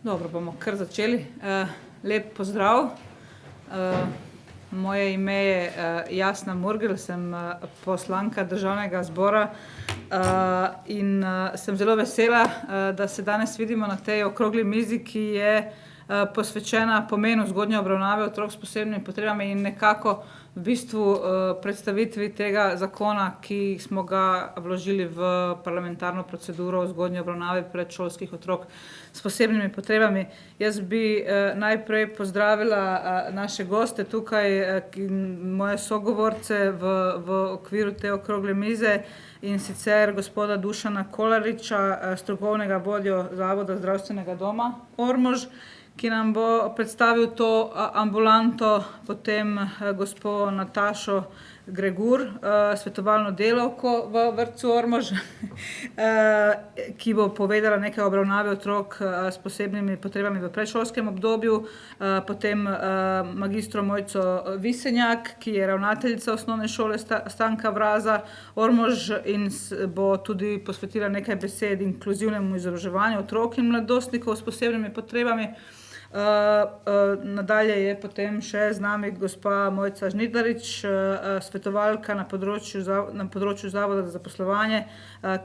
Dobro, bomo kar začeli. Lep pozdrav. Moje ime je Jasna Murgel, sem poslanka Državnega zbora in sem zelo vesela, da se danes vidimo na tej okrogli mizi, ki je posvečena pomenu zgodnje obravnave otrok s posebnimi potrebami in nekako v bistvu predstavitvi tega zakona, ki smo ga vložili v parlamentarno proceduro o zgodnji obravnavi predšolskih otrok s posebnimi potrebami. Jaz bi najprej pozdravila naše goste tukaj, moje sogovorce v okviru te okrogle mize, in sicer gospoda Dušana Kolariča, strokovnega vodjo Zavoda zdravstvenega doma Ormož, ki nam bo predstavil to ambulanto, potem gospo Natašo Gregur, svetovalno delavko v vrtcu Ormož, ki bo povedala nekaj o obravnavi otrok s posebnimi potrebami v predšolskem obdobju, potem magistro Mojco Visenjak, ki je ravnateljica osnovne šole Stanka Vraza Ormož in bo tudi posvetila nekaj besed inkluzivnemu izobraževanju otrok in mladostnikov s posebnimi potrebami. Nadalje je potem še z nami gospa Mojca Žnidarič, svetovalka na področju Zavoda za zaposlovanje,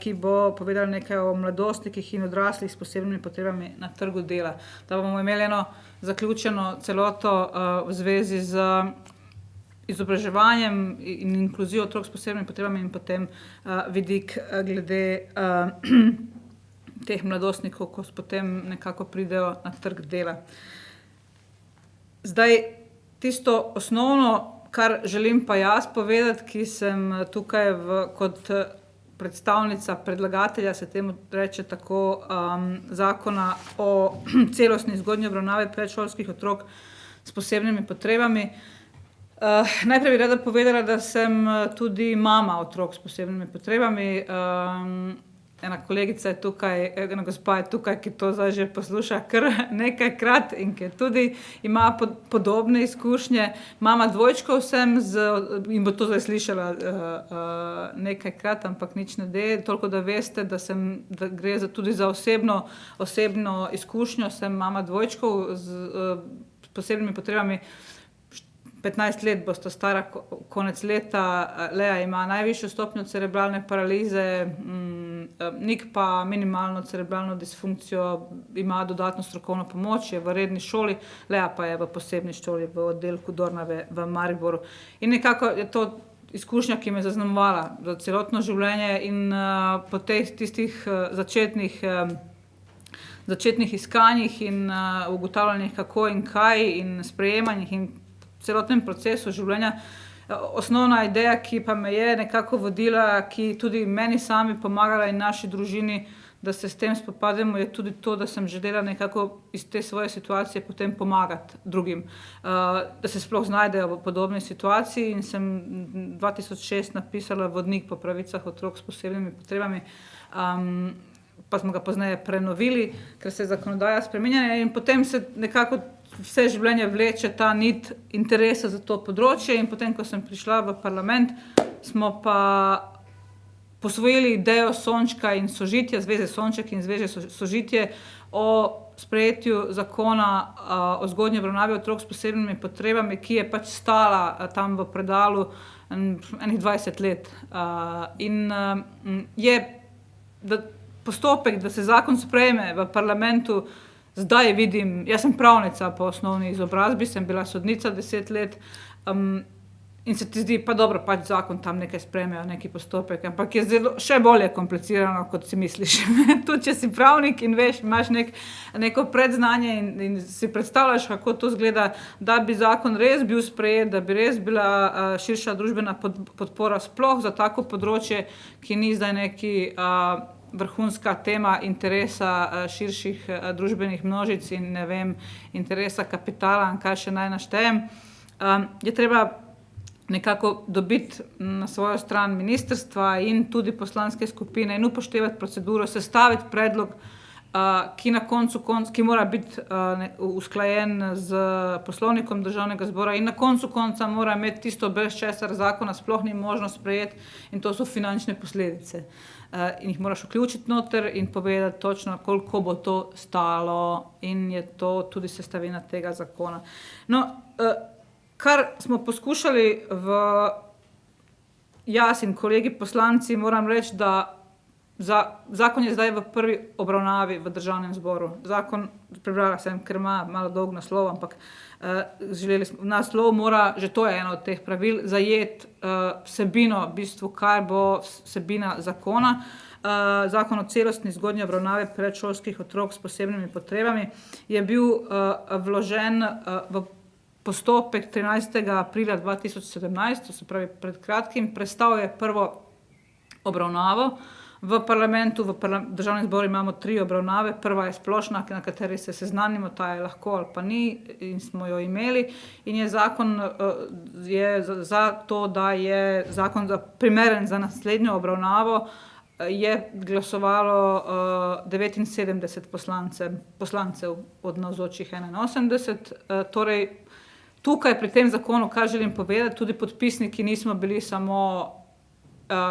ki bo povedala nekaj o mladostnikih in odraslih s posebnimi potrebami na trgu dela. Da bomo imeli eno zaključeno celoto v zvezi z izobraževanjem in inkluzijo otrok s posebnimi potrebami in potem vidik glede teh mladostnikov, ko potem nekako pridejo na trg dela. Zdaj, tisto osnovno, kar želim pa jaz povedati, ki sem tukaj kot predstavnica predlagatelja, se temu reče tako, zakona o celostni zgodnji obravnavi predšolskih otrok s posebnimi potrebami. Najprej bi rada povedala, da sem tudi mama otrok s posebnimi potrebami. Ena kolegica je tukaj, ena gospa je tukaj, ki to zdaj že posluša kar nekajkrat in ki tudi ima podobne izkušnje. Mama dvojčkov sem in bo to zdaj slišala nekajkrat, ampak nič ne de. Toliko, da veste, da gre tudi za osebno izkušnjo. Sem mama dvojčkov s posebnimi potrebami. 15 let bosta stara konec leta. Lea ima najvišjo stopnjo cerebralne paralize, Nik pa minimalno cerebralno disfunkcijo, ima dodatno strokovno pomoč, je v redni šoli, Lea pa je v posebni šoli v oddelku Dornave v Mariboru. In nekako je to izkušnja, ki me je zaznamovala za celotno življenje in po tistih začetnih iskanjih in ugotavljanjih kako in kaj in sprejemanjih in celotnem procesu življenja. Osnovna ideja, ki pa me je nekako vodila, ki tudi meni sami pomagala in naši družini, da se s tem spopademo, je tudi to, da sem želela nekako iz te svoje situacije potem pomagati drugim. Da se sploh znajdejo v podobni situaciji in sem 2006 napisala vodnik po pravicah otrok s posebnimi potrebami, pa smo ga pozneje prenovili, ker se je zakonodaja spreminjala in potem se nekako vse življenje vleče ta nit interesa za to področje in potem, ko sem prišla v parlament, smo pa posvojili idejo Sončka in Sožitja, Zveze Sonček in Zveze Sožitje o sprejetju zakona o zgodnji obravnavi otrok s posebnimi potrebami, ki je pač stala tam v predalu enih 20 let. In je postopek, da se zakon sprejme v parlamentu, zdaj vidim, jaz sem pravnica po osnovni izobrazbi, sem bila sodnica 10 let in se ti zdi, pa dobro, pač zakon tam nekaj sprejmejo, neki postopek, ampak je še bolje komplicirano, kot si misliš. Tudi, če si pravnik in veš, imaš neko predznanje in si predstavljaš, kako to izgleda, da bi zakon res bil sprejet, da bi res bila širša družbena podpora sploh za tako področje, ki ni zdaj neki vrhunska tema interesa širših družbenih množic in ne vem, interesa kapitala in kaj še naj naštejem. Je treba nekako dobiti na svojo stran ministrstva in tudi poslanske skupine in upoštevati proceduro, sestaviti predlog ki mora biti usklajen z poslovnikom državnega zbora in na koncu konca mora imeti tisto, brez česar zakona sploh ni možno sprejeti, in to so finančne posledice. In jih moraš vključiti noter in povedati točno, koliko bo to stalo, in je to tudi sestavina tega zakona. No, kar smo poskušali jaz in kolegi poslanci, moram reči, da zakon je zdaj v prvi obravnavi v državnem zboru. Zakon, prebrala sem, ker ima malo dolg naslov, ampak želeli smo, naslov mora, že to je eno od teh pravil, zajeti vsebino, v bistvu, kaj bo vsebina zakona. Zakon o celostni zgodnji obravnavi predšolskih otrok s posebnimi potrebami je bil vložen v postopek 13. aprila 2017, to se pravi pred kratkim. Prestal je prvo obravnavo v parlamentu. V državnem zboru imamo 3 obravnave. Prva je splošna, na kateri se seznanimo, ta je lahko ali pa ni, in smo jo imeli. In je zakon za to, da je zakon primeren za naslednjo obravnavo, je glasovalo 79 poslancev od navzočih 81. Torej, tukaj pri tem zakonu, kar želim povedati, tudi podpisniki nismo bili samo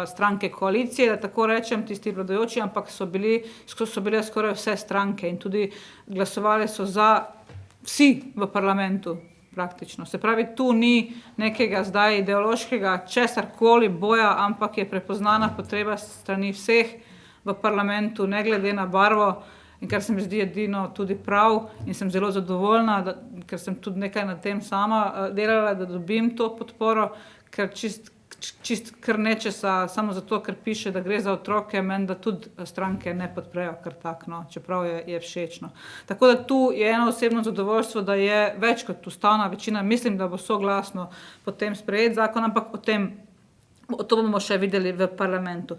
stranke koalicije, da tako rečem, tisti vladajoči, ampak so bile skoraj vse stranke in tudi glasovali so za vsi v parlamentu praktično. Se pravi, tu ni nekega zdaj ideološkega česarkoli boja, ampak je prepoznana potreba strani vseh v parlamentu, ne glede na barvo, in kar se mi zdi edino tudi prav, in sem zelo zadovoljna, ker sem tudi nekaj na tem sama delala, da dobim to podporo, ker čist kar nečesa, samo zato, ker piše, da gre za otroke, meni da tudi stranke ne podprejo kar tak, no, čeprav je všečno. Tako da tu je eno osebno zadovoljstvo, da je več kot ustavna večina, mislim, da bo soglasno potem sprejet zakon, ampak to bomo še videli v parlamentu.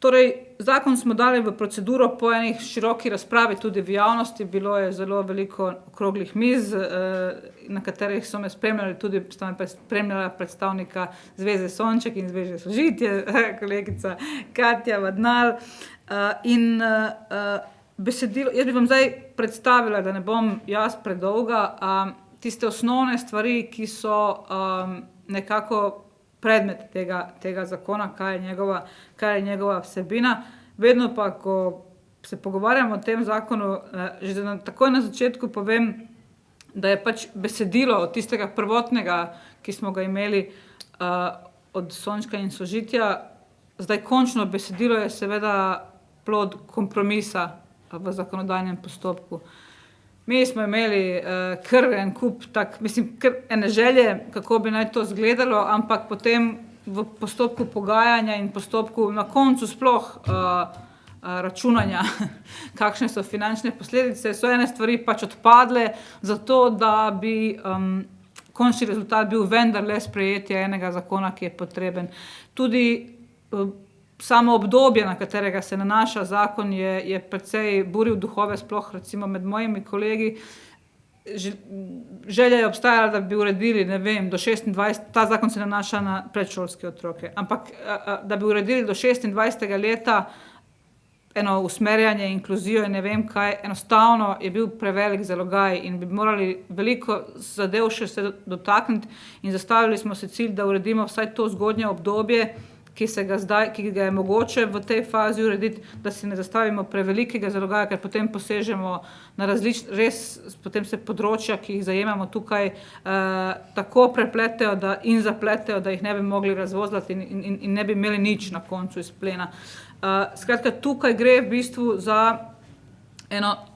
Torej, zakon smo dali v proceduro po enih široki razpravi tudi v javnosti. Bilo je zelo veliko okroglih miz, na katerih sta me spremljala predstavnika Zveze Sonček in Zveze Sožitje, kolegica Katja Vadnal. In besedilo, jaz bi vam zdaj predstavila, da ne bom jaz predolga, tiste osnovne stvari, ki so nekako predmet tega zakona, kaj je njegova vsebina. Vedno pa, ko se pogovarjamo o tem zakonu, že takoj na začetku povem, da je pač besedilo od tistega prvotnega, ki smo ga imeli od Sončka in Sožitja, zdaj končno besedilo je seveda plod kompromisa v zakonodajnem postopku. Mi smo imeli kar en kup, kar ene želje, kako bi naj to izgledalo, ampak potem v postopku pogajanja in postopku na koncu sploh računanja, kakšne so finančne posledice, so ene stvari pač odpadle, zato da bi končni rezultat bil vendarle sprejetje enega zakona, ki je potreben. Tudi samo obdobje, na katerega se nanaša zakon, je precej buril duhove, sploh recimo med mojimi kolegi. Želja je obstajala, da bi uredili, ne vem, do 26, ta zakon se nanaša na predšolske otroke, ampak da bi uredili do 26. leta eno usmerjanje, inkluzijo in ne vem kaj, enostavno je bil prevelik zalogaj in bi morali veliko zadev še se dotakniti, in zastavili smo se cilj, da uredimo vsaj to zgodnje obdobje, ki ga je mogoče v tej fazi urediti, da si ne zastavimo prevelikega zalogaja, ker potem posežemo na potem se področja, ki jih zajemamo tukaj, tako prepletejo in zapletejo, da jih ne bi mogli razvozlati in ne bi imeli nič na koncu izplena. Skratka, tukaj gre v bistvu za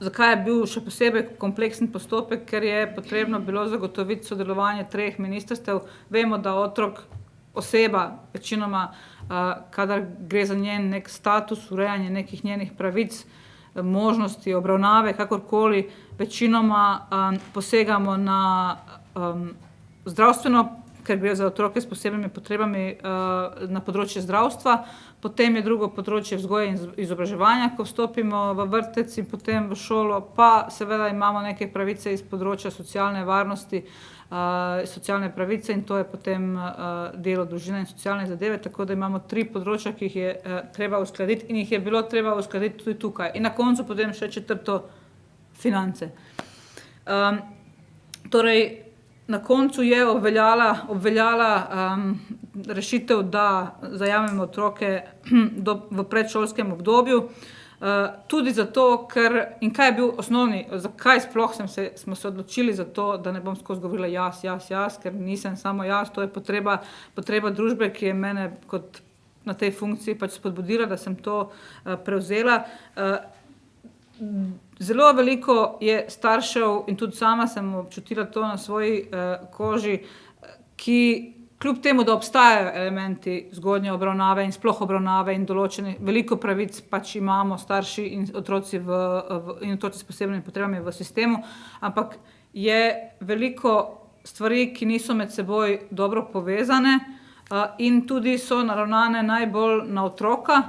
zakaj je bil še posebej kompleksen postopek, ker je potrebno bilo zagotoviti sodelovanje 3 ministrstev. Vemo, da oseba, večinoma, kadar gre za njen nek status, urejanje nekih njenih pravic, možnosti, obravnave, kakorkoli, večinoma posegamo na zdravstveno ker gre za otroke s posebnimi potrebami na področju zdravstva. Potem je drugo področje vzgoje in izobraževanja, ko vstopimo v vrtec in potem v šolo, pa seveda imamo neke pravice iz področja socialne varnosti, socialne pravice in to je potem delo, družina in socialne zadeve, tako da imamo 3 področja, ki jih je treba uskladiti in jih je bilo treba uskladiti tudi tukaj. In na koncu potem še 4. finance. Torej, na koncu je obveljala rešitev, da zajamemo otroke v predšolskem obdobju. Tudi zato, ker, in kaj je bil osnovni, zakaj sploh smo se odločili za to, da ne bom skozi govorila jaz, ker nisem samo jaz, to je potreba družbe, ki je mene kot na tej funkciji pač spodbudila, da sem to prevzela. Zelo veliko je staršev in tudi sama sem občutila to na svoji koži, ki kljub temu, da obstajajo elementi zgodnje obravnave in sploh obravnave in določenih veliko pravic pač imamo starši in otroci in otroci s posebnimi potrebami v sistemu, ampak je veliko stvari, ki niso med seboj dobro povezane in tudi so naravnane najbolj na otroka,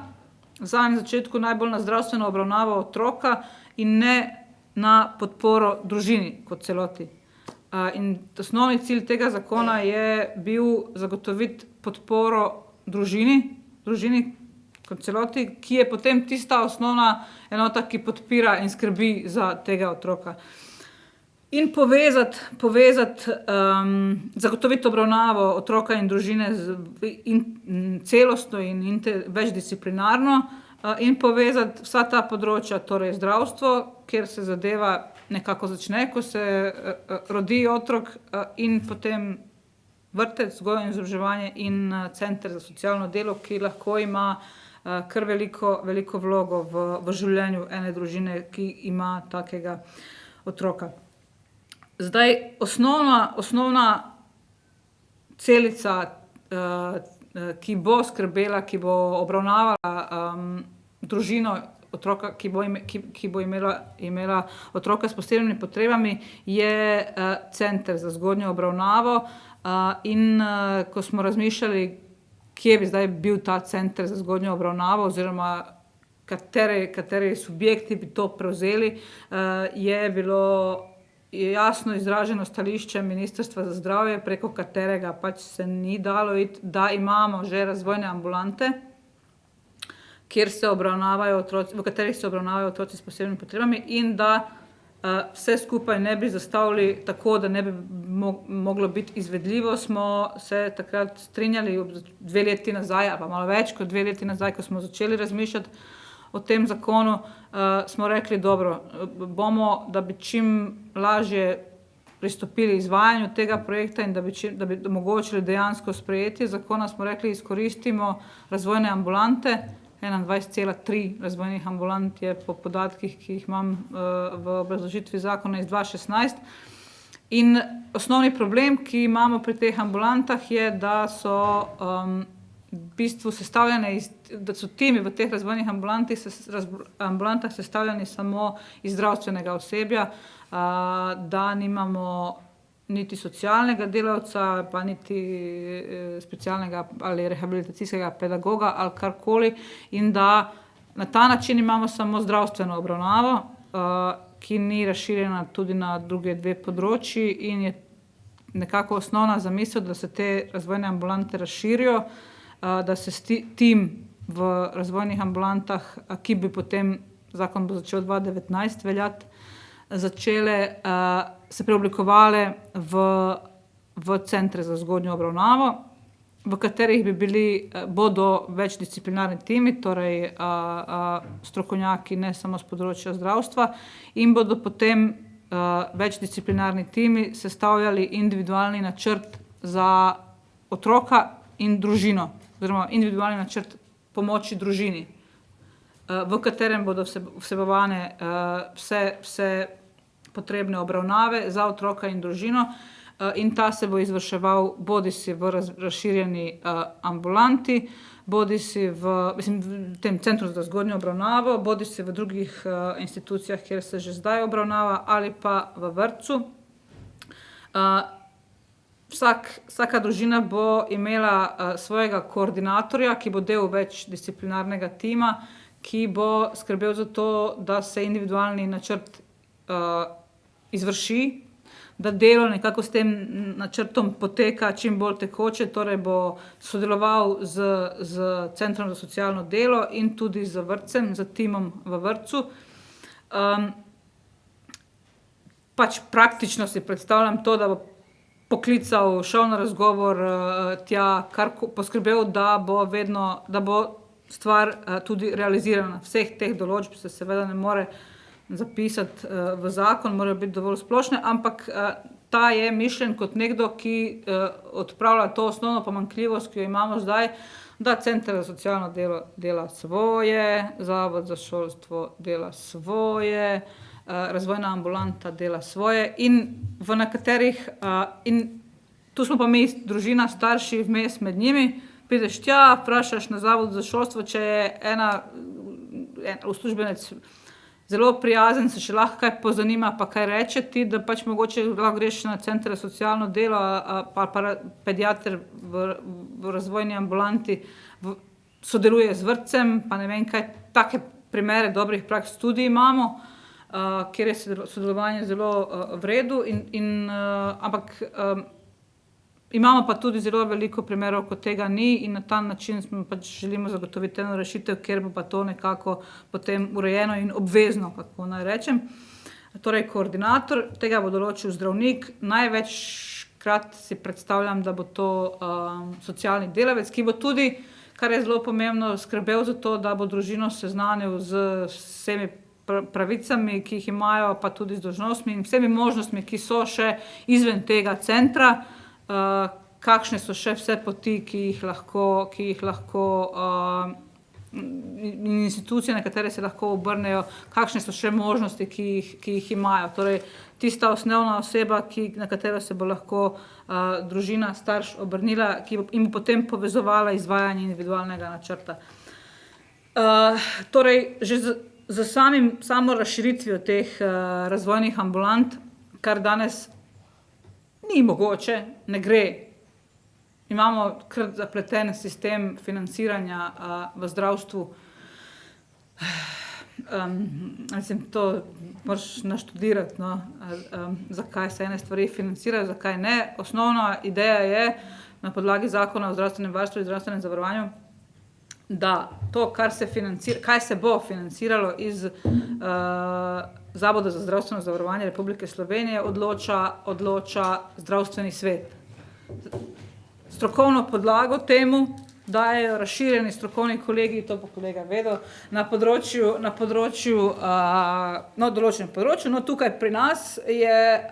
v samem začetku najbolj na zdravstveno obravnavo otroka in ne na podporo družini kot celoti. In osnovni cilj tega zakona je bil zagotoviti podporo družini kot celoti, ki je potem tista osnovna enota, ki podpira in skrbi za tega otroka. In povezati zagotoviti obravnavo otroka in družine celostno in večdisciplinarno in povezati vsa ta področja, torej zdravstvo, kjer se zadeva nekako začne, ko se rodi otrok in potem vrtec, vzgoja in izobraževanje in center za socialno delo, ki lahko ima kar veliko vlogo v življenju ene družine, ki ima takega otroka. Zdaj, osnovna celica, ki bo skrbela, ki bo obravnavala družino otroka, ki bo imela otroka s posebnimi potrebami, je center za zgodnjo obravnavo. In ko smo razmišljali, kje bi zdaj bil ta center za zgodnjo obravnavo oziroma kateri subjekti bi to prevzeli, je bilo jasno izraženo stališče Ministrstva za zdravje, preko katerega pač se ni dalo iti, da imamo že razvojne ambulante, v katerih se obravnavajo otroci s posebnimi potrebami in da vse skupaj ne bi zastavili tako, da ne bi moglo biti izvedljivo, smo se takrat strinjali 2 leti nazaj, ali pa malo več kot 2 leti nazaj, ko smo začeli razmišljati o tem zakonu, smo rekli, dobro, da bi čim lažje pristopili izvajanju tega projekta in da bi omogočili dejansko sprejetje zakona, smo rekli, izkoristimo razvojne ambulante. 21,3 razvojnih ambulant je po podatkih, ki jih imam v obrazložitvi zakona iz 2016. In osnovni problem, ki imamo pri teh ambulantah, je, da so v bistvu sestavljene da so timi v teh razvojnih ambulantah sestavljeni samo iz zdravstvenega osebja, da nimamo niti socialnega delavca, pa niti specialnega ali rehabilitacijskega pedagoga ali karkoli in da na ta način imamo samo zdravstveno obravnavo, ki ni razširjena tudi na druge 2 področji in je nekako osnovna zamisel, da se te razvojne ambulante razširijo, da se tim v razvojnih ambulantah, ki bi potem, zakon bo začel 2019 veljati, začele se preoblikovale v centre za zgodnjo obravnavo, v katerih bodo večdisciplinarni timi, torej strokovnjaki ne samo z področja zdravstva in bodo potem večdisciplinarni timi sestavljali individualni načrt za otroka in družino, oziroma individualni načrt pomoči družini, v katerem bodo vsebovane vse potrebne obravnave za otroka in družino in ta se bo izvrševal bodisi v razširjeni ambulanti, bodisi v tem centru za zgodnjo obravnavo, bodisi v drugih institucijah, kjer se že zdaj obravnava, ali pa v vrtcu. vsaka družina bo imela svojega koordinatorja, ki bo del večdisciplinarnega tima, ki bo skrbel za to, da se individualni načrt izvrši, da delo nekako s tem načrtom poteka čim bolj tekoče, torej bo sodeloval z Centrom za socialno delo in tudi z vrtcem, z timom v vrtcu. Pač praktično si predstavljam to, da bo poklical, šel na razgovor tja, poskrbel, da bo stvar tudi realizirana. Vseh teh določb se seveda ne more zapisati v zakon, morajo biti dovolj splošne, ampak ta je mišljen kot nekdo, ki odpravlja to osnovno pomanjkljivost, ki jo imamo zdaj, da Center za socialno delo dela svoje, Zavod za šolstvo dela svoje, razvojna ambulanta dela svoje in v nekaterih, in tu smo pa mi, družina, starši vmes med njimi, prideš tja, vprašaš na Zavodu za šolstvo, če je en uslužbenec zelo prijazen, se še lahko kaj pozanima, pa kaj reče ti, da pač mogoče lahko greš na Center za socialno delo, pa pediater v razvojni ambulanti sodeluje z vrtcem, pa ne vem kaj, take primere dobrih praks tudi imamo, kjer je sodelovanje zelo v redu, ampak imamo pa tudi zelo veliko primerov, ko tega ni in na ta način pač želimo zagotoviti eno rešitev, kjer bo pa to nekako potem urejeno in obvezno, kako naj rečem. Torej, koordinator, tega bo določil zdravnik, največkrat si predstavljam, da bo to socialni delavec, ki bo tudi, kar je zelo pomembno, skrbel za to, da bo družino seznanil z vsemi pravicami, ki jih imajo, pa tudi z dolžnostmi in vsemi možnostmi, ki so še izven tega centra, kakšne so še vse poti, ki jih lahko institucije, na katere se lahko obrnejo, kakšne so še možnosti, ki jih imajo. Torej, tista osnovna oseba, na katero se bo lahko družina, starš obrnila, ki jim bo potem povezovala izvajanje individualnega načrta. Torej, že z samo razširitvijo teh razvojnih ambulant, kar danes ni mogoče, ne gre. Imamo kar zapleten sistem financiranja v zdravstvu. To moraš naštudirati, no, zakaj se ene stvari financirajo, zakaj ne. Osnovna ideja je na podlagi Zakona o zdravstvenem varstvu in zdravstvenem zavarovanju, da to, kaj se bo financiralo iz Zavoda za zdravstveno zavarovanje Republike Slovenije, odloča zdravstveni svet. Strokovno podlago temu dajejo razširjeni strokovni kolegiji, to bo kolega vedel, na določenem področju. No, tukaj pri nas je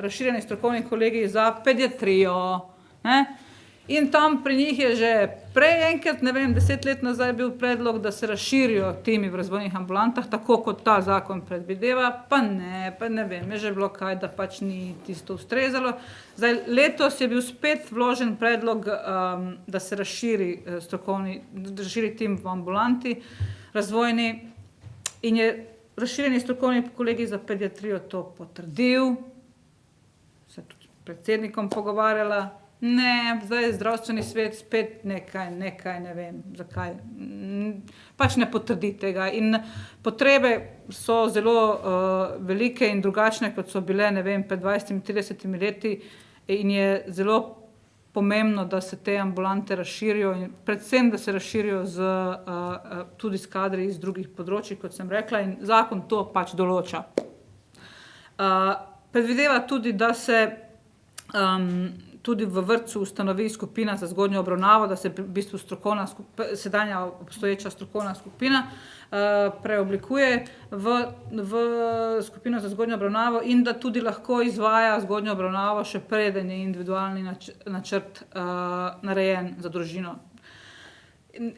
razširjeni strokovni kolegij za pediatrijo, ne? In tam pri njih je že prej enkrat, 10 let nazaj bil predlog, da se razširijo timi v razvojnih ambulantah, tako kot ta zakon predvideva, pa ne vem, je že bilo kaj, da pač ni tisto ustrezalo. Zdaj, letos je bil spet vložen predlog, da se razširi tim v ambulanti razvojni in je razširjeni strokovni kolegij za pediatrijo to potrdil, se tudi s predsednikom pogovarjala. Ne, zdaj je zdravstveni svet spet nekaj, ne vem, zakaj. Pač ne potrdi tega in potrebe so zelo velike in drugačne, kot so bile, ne vem, pred 20-30 leti in je zelo pomembno, da se te ambulante razširijo in predvsem, da se razširijo tudi s kadri iz drugih področij, kot sem rekla, in zakon to pač določa. Predvideva tudi, da se tudi v vrtcu ustanovi skupina za zgodnjo obravnavo, da se v bistvu sedanja obstoječa strokovna skupina preoblikuje v skupino za zgodnjo obravnavo in da tudi lahko izvaja zgodnjo obravnavo še preden je individualni načrt narejen za družino.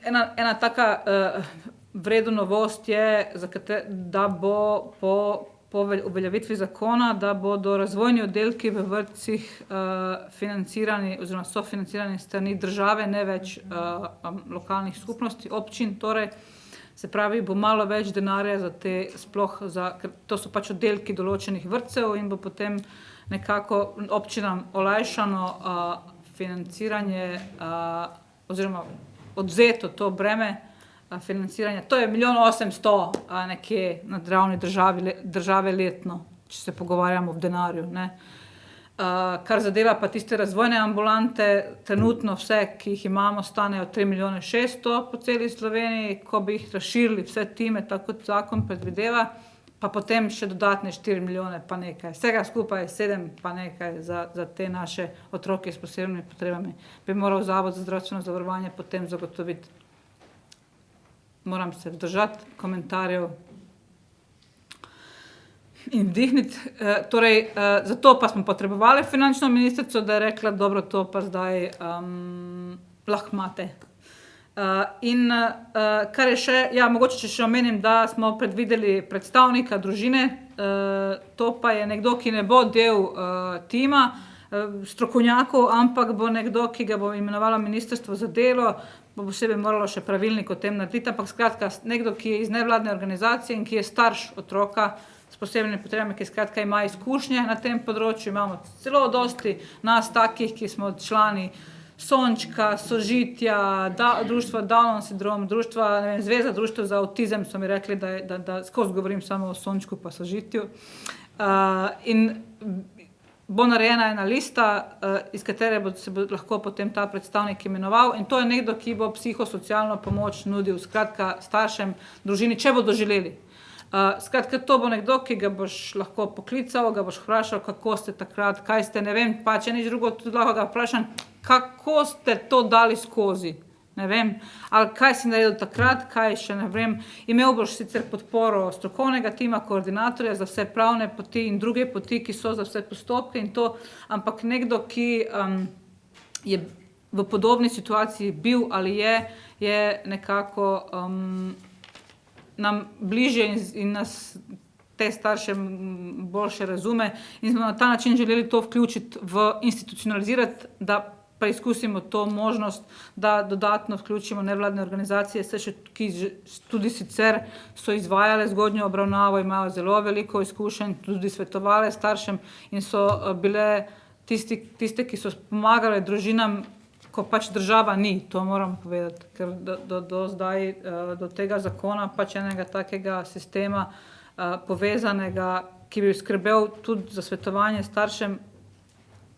Ena taka vredna novost je, da bo po uveljavitvi zakona, da bodo razvojni oddelki v vrtcih financirani oziroma sofinancirani s strani države, ne več lokalnih skupnosti, občin, torej, Se pravi, bo malo več denarja za ker to so pač oddelki določenih vrtcev in bo potem nekako občinam olajšano financiranje oziroma odvzeto to breme financiranja. To je 1.800.000 nekje na ravni države letno, če se pogovarjamo v denarju, ne. Kar zadeva pa tiste razvojne ambulante, trenutno vse, ki jih imamo, stanejo 3.600.000 po celi Sloveniji, ko bi jih razširili vse time, tako kot zakon predvideva, pa potem še dodatne 4 milijone pa nekaj. Vsega skupaj 7 pa nekaj za te naše otroke s posebnimi potrebami. Bi moral Zavod za zdravstveno zavarovanje potem zagotoviti. Moram se vzdržati komentarjev in vdihniti. Torej, zato pa smo potrebovali finančno ministrico, da je rekla, dobro, to pa zdaj lahko imate. In kar je še, mogoče če še omenim, da smo predvideli predstavnika družine, to pa je nekdo, ki ne bo del tima strokovnjakov, ampak bo nekdo, ki ga bo imenovalo Ministrstvo za delo, bo posebej moralo še pravilnik o tem narediti, ampak skratka nekdo, ki je iz nevladne organizacije in ki je starš otroka s posebnimi potrebami, ki skratka ima izkušnje na tem področju. Imamo celo dosti nas takih, ki smo člani Sončka, Sožitja, društva Downov sindrom, Zveza društev za avtizem, so mi rekli, da skozi govorim samo o Sončku pa Sožitju. In bo narejena ena lista, iz katere se bo lahko potem ta predstavnik imenoval, in to je nekdo, ki bo psihosocialno pomoč nudil skratka staršem, družini, če bodo želeli. Skratka, to bo nekdo, ki ga boš lahko poklical, ga boš vprašal, kako ste takrat, kaj ste, ne vem, pa če nič drugo, tudi lahko ga vprašam, kako ste to dali skozi, ne vem, ali kaj si naredil takrat, kaj še ne vem. Imel boš sicer podporo strokovnega tima, koordinatorja za vse pravne poti in druge poti, ki so za vse postopke in to, ampak nekdo, ki je v podobni situaciji bil ali je nekako nam bližje in nas te starše boljše razume in smo na ta način želeli to vključiti institucionalizirati, da preizkusimo to možnost, da dodatno vključimo nevladne organizacije, ki tudi sicer so izvajale zgodnjo obravnavo, imajo zelo veliko izkušenj, tudi svetovale staršem in so bile tiste, ki so pomagali družinam, ko pač država ni, to moram povedati, ker do zdaj, do tega zakona pač enega takega sistema povezanega, ki bi skrbel tudi za svetovanje staršem,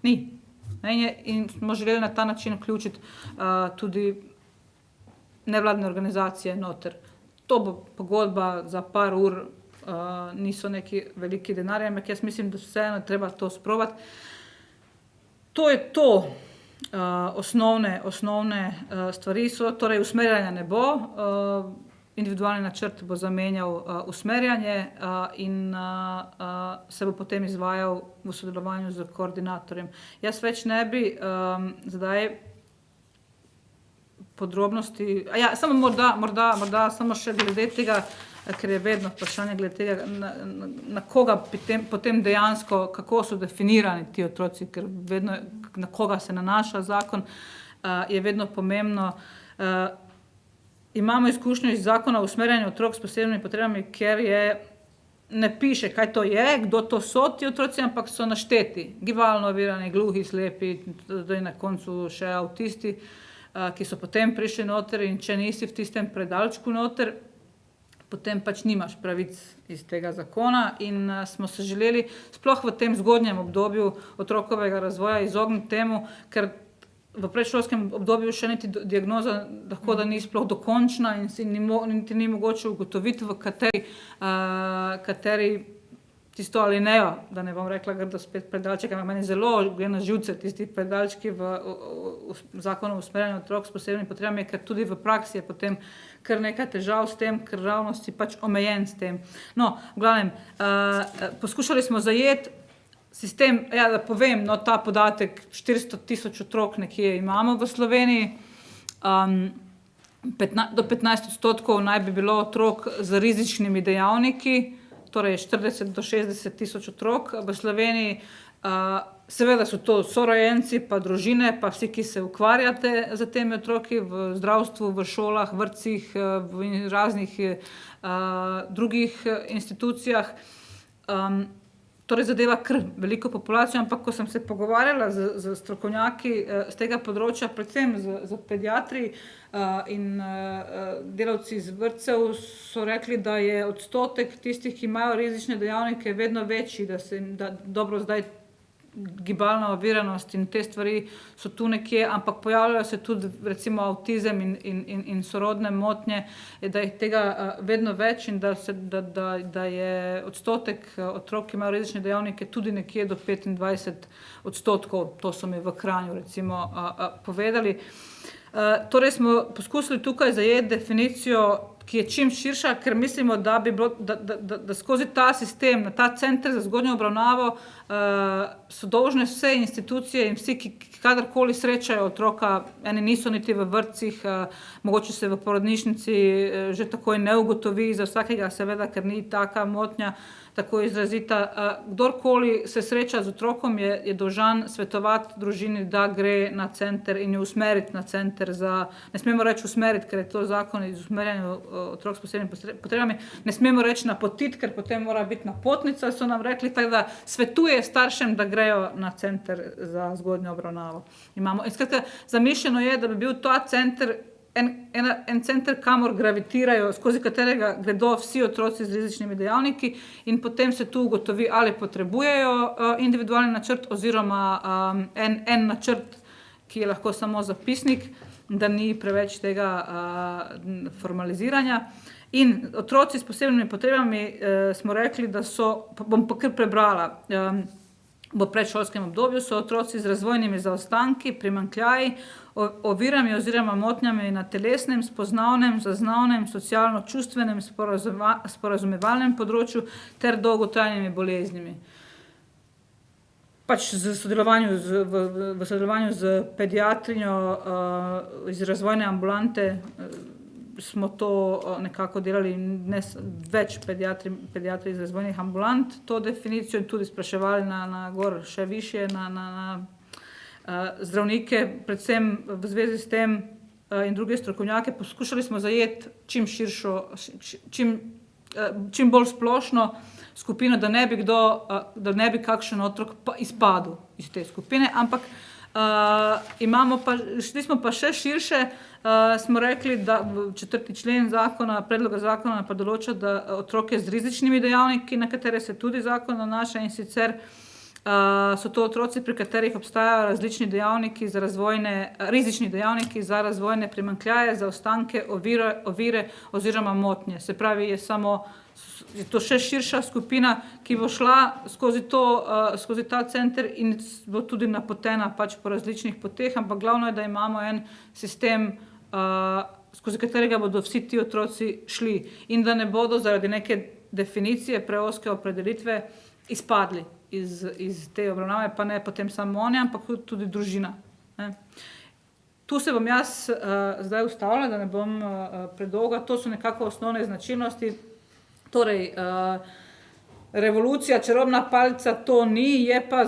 ni. In smo želeli na ta način vključiti tudi nevladne organizacije noter. To bo pogodba za par ur, niso neki veliki denarji, ampak jaz mislim, da vseeno treba to sprobati. To je to. Osnovne stvari so, torej usmerjanja ne bo, individualni načrt bo zamenjal usmerjanje in se bo potem izvajal v sodelovanju z koordinatorjem. Jaz več ne bi zdaj podrobnosti, samo morda samo še glede tega, ker je vedno vprašanje glede tega, na koga potem dejansko, kako so definirani ti otroci, ker vedno na koga se nanaša zakon, je vedno pomembno. Imamo izkušnjo iz zakona o usmerjanju otrok s posebnimi potrebami, ker ne piše, kaj to je, kdo to so ti otroci, ampak so našteti. Gibalno ovirani, gluhi, slepi, zdaj na koncu še avtisti, ki so potem prišli noter in če nisi v tistem predalčku noter, potem pač nimaš pravic iz tega zakona in smo se želeli sploh v tem zgodnjem obdobju otrokovega razvoja izogniti temu, ker v predšolskem obdobju še niti diagnoza lahko, da ni sploh dokončna in niti ni mogoče ugotoviti, v kateri tisto alinejo, da ne bom rekla grdo spet predalček, ampak meni zelo gre na živce tisti predalčki v zakonu o usmerjanju otrok s posebnimi potrebami, ker tudi v praksi je potem kar nekaj težav s tem, ker ravno si pač omejen s tem. No, v glavnem, poskušali smo zajeti sistem, da povem, ta podatek, 400,000 otrok nekje imamo v Sloveniji, do 15% naj bi bilo otrok z rizičnimi dejavniki, torej 40 do 60 tisoč otrok v Sloveniji. Seveda so to sorojenci, pa družine, pa vsi, ki se ukvarjate z temi otroki v zdravstvu, v šolah, vrtcih, v raznih drugih institucijah. Torej zadeva kar veliko populacijo, ampak ko sem se pogovarjala z strokovnjaki z tega področja, predvsem z pediatri in delavci iz vrtcev, so rekli, da je odstotek tistih, ki imajo rizične dejavnike, vedno večji, da dobro zdaj gibalna oviranost in te stvari so tu nekje, ampak pojavljajo se tudi recimo avtizem in sorodne motnje, da je tega vedno več in da je odstotek otrok, ki imajo rizične dejavnike, tudi nekje do 25%. To so mi v Kranju recimo povedali. Torej smo poskusili tukaj zajeti definicijo, ki je čim širša, ker mislimo, da bi bilo, da skozi ta sistem, na ta center za zgodnjo obravnavo so dolžne vse institucije in vsi, ki kadarkoli srečajo otroka, eni niso niti v vrtcih, mogoče se v porodnišnici že takoj ne ugotovi za vsakega, seveda, ker ni taka motnja tako izrazita. Kdorkoli se sreča z otrokom, je dolžan svetovati družini, da gre na center in jo usmeriti na center za, ne smemo reči usmeriti, ker je to zakon iz usmerjanja otrok s posebnimi potrebami, ne smemo reči napotiti, ker potem mora biti napotnica, so nam rekli, tako da svetuje staršem, da grejo na center za zgodnjo obravnavo. In skratka, zamišljeno je, da bi bil ta center en center, kamor gravitirajo, skozi katerega gredo vsi otroci z rizičnimi dejavniki in potem se tu ugotovi, ali potrebujejo individualni načrt oziroma en načrt, ki je lahko samo zapisnik, da ni preveč tega formaliziranja. In otroci s posebnimi potrebami smo rekli, da so, bom pa kar prebrala, v predšolskem obdobju so otroci z razvojnimi zaostanki, primanjkljaji, ovirami oziroma motnjami na telesnem, spoznavnem, zaznavnem, socialno-čustvenem, sporazumevalnem področju ter dolgotrajnimi boleznimi. Pač v sodelovanju z pediatrinjo iz razvojne ambulante smo to nekako delali, več pediatri iz razvojnih ambulant, to definicijo in tudi spraševali na gor še višje, na zdravnike, predvsem v zvezi s tem in druge strokovnjake. Poskušali smo zajeti čim širšo, čim bolj splošno skupino, da ne bi kakšen otrok izpadel iz te skupine, ampak šli smo pa še širše, smo rekli, da 4. člen predloga zakona pa določa, da otroke z rizičnimi dejavniki, na katere se tudi zakon nanaša, in sicer so to otroci, pri katerih obstajajo rizični dejavniki za razvojne primanjkljaje, zaostanke, ovire oziroma motnje. Se pravi, je to še širša skupina, ki bo šla skozi ta center in bo tudi napotena pač po različnih poteh, ampak glavno je, da imamo en sistem, skozi katerega bodo vsi ti otroci šli in da ne bodo zaradi neke definicije, preozke opredelitve izpadli iz te obravnave, pa ne potem samo oni, ampak tudi družina. Tu se bom jaz zdaj ustavila, da ne bom predolga. To so nekako osnovne značilnosti. Torej, revolucija, čarobna palica to ni, je pa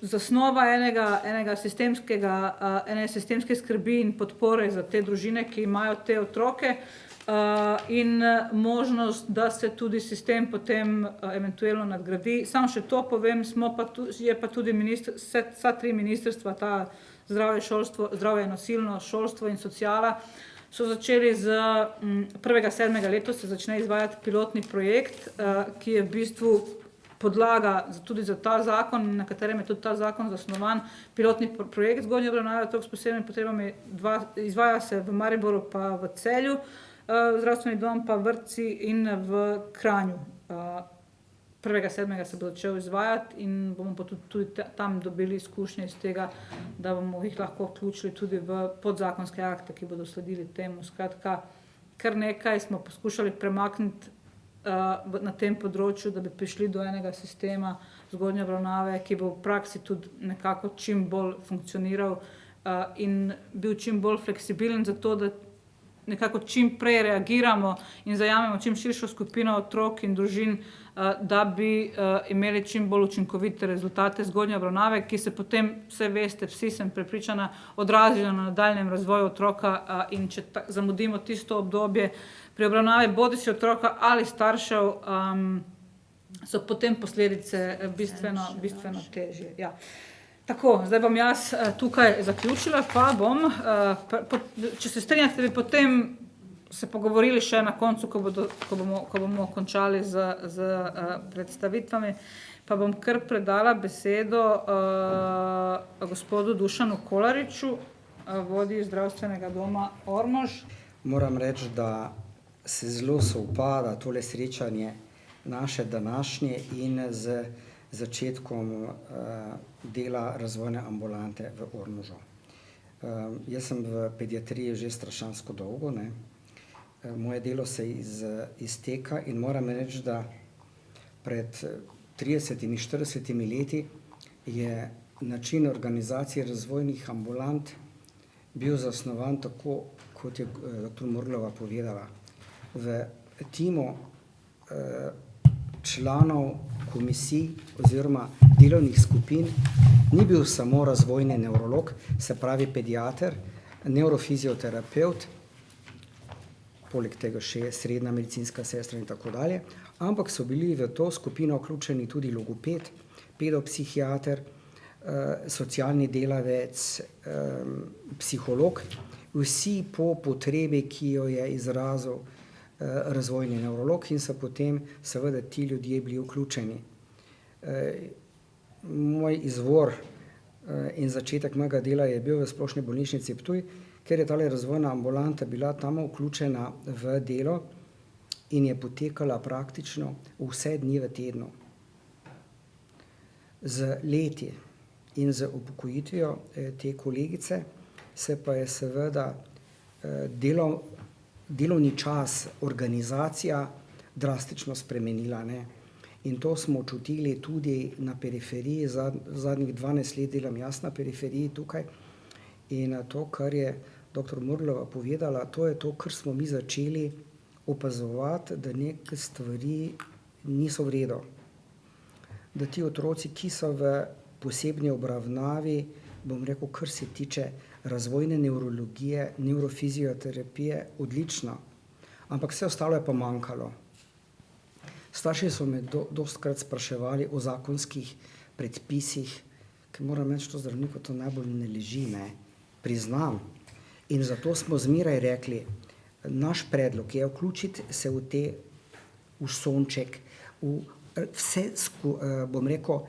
zasnova ene sistemske skrbi in podpore za te družine, ki imajo te otroke, in možnost, da se tudi sistem potem eventualno nadgradi. Samo še to povem, je pa tudi vsa 3 ministrstva, ta zdravje, nasilno, šolstvo in sociala, so začeli z 1.7. letos se začne izvajati pilotni projekt, ki je v bistvu podlaga tudi za ta zakon, na katerem je tudi ta zakon zasnovan. Pilotni projekt zgodnje obravnave otrok s posebnimi potrebami izvaja se v Mariboru pa v Celju, zdravstveni dom pa vrtci in v Kranju. 1.7. se bo začel izvajati in bomo pa tudi tam dobili izkušnje iz tega, da bomo jih lahko vključili tudi v podzakonske akte, ki bodo sledili temu. Skratka, kar nekaj smo poskušali premakniti na tem področju, da bi prišli do enega sistema zgodnje obravnave, ki bo v praksi tudi nekako čim bolj funkcioniral in bil čim bolj fleksibilen, zato da nekako čim prej reagiramo in zajamemo čim širšo skupino otrok in družin, da bi imeli čim bolj učinkovite rezultate zgodnje obravnave, ki se potem, vse veste, vsi sem prepričana, odrazijo na nadaljnjem razvoju otroka in če zamudimo tisto obdobje pri obravnavi bodisi otroka ali staršev, so potem posledice bistveno težje. Ja. Tako, zdaj bom jaz tukaj zaključila, pa bom, če se strinjate, bi potem se pogovorili še na koncu, ko bomo končali z predstavitvami, pa bom kar predala besedo gospodu Dušanu Kolariču, vodji zdravstvenega doma Ormož. Moram reči, da se zelo sovpada tole srečanje naše današnje in z začetkom dela razvojne ambulante v Ormožu. Jaz sem v pediatriji že strašansko dolgo, ne. Moje delo se izteka in moram reči, da pred 30-40 leti je način organizacije razvojnih ambulant bil zasnovan tako, kot je dr. Murglova povedala. V timu članov komisij oziroma delovnih skupin ni bil samo razvojni nevrolog, se pravi pediater, neurofizioterapevt, poleg tega še srednja medicinska sestra in tako dalje, ampak so bili v to skupino vključeni tudi logoped, pedopsihiater, socialni delavec, psiholog, vsi po potrebi, ki jo je izrazil razvojni nevrolog in so potem seveda ti ljudje bili vključeni. Moj izvor in začetek mojega dela je bil v Splošni bolnišnici Ptuj, ker je tale razvojna ambulanta bila tam vključena v delo in je potekala praktično vse dni v tednu. Z leti in z upokojitvijo te kolegice se pa je seveda delovni čas, organizacija drastično spremenila, ne. In to smo čutili tudi na periferiji, zadnjih 12 let delam jaz na periferiji tukaj. In to, kar je dr. Murglova povedala, to je to, kar smo mi začeli opazovati, da neke stvari niso v redu. Da ti otroci, ki so v posebni obravnavi, bom rekel, kar se tiče razvojne nevrologije, neurofizioterapije, odlično. Ampak vse ostalo je pa manjkalo. Starši so me dostikrat spraševali o zakonskih predpisih, ker moram reči, to zdravniku to najbolj ne leži, ne. Priznam. In zato smo zmeraj rekli, naš predlog je vključiti se v sonček, v vse, bom rekel,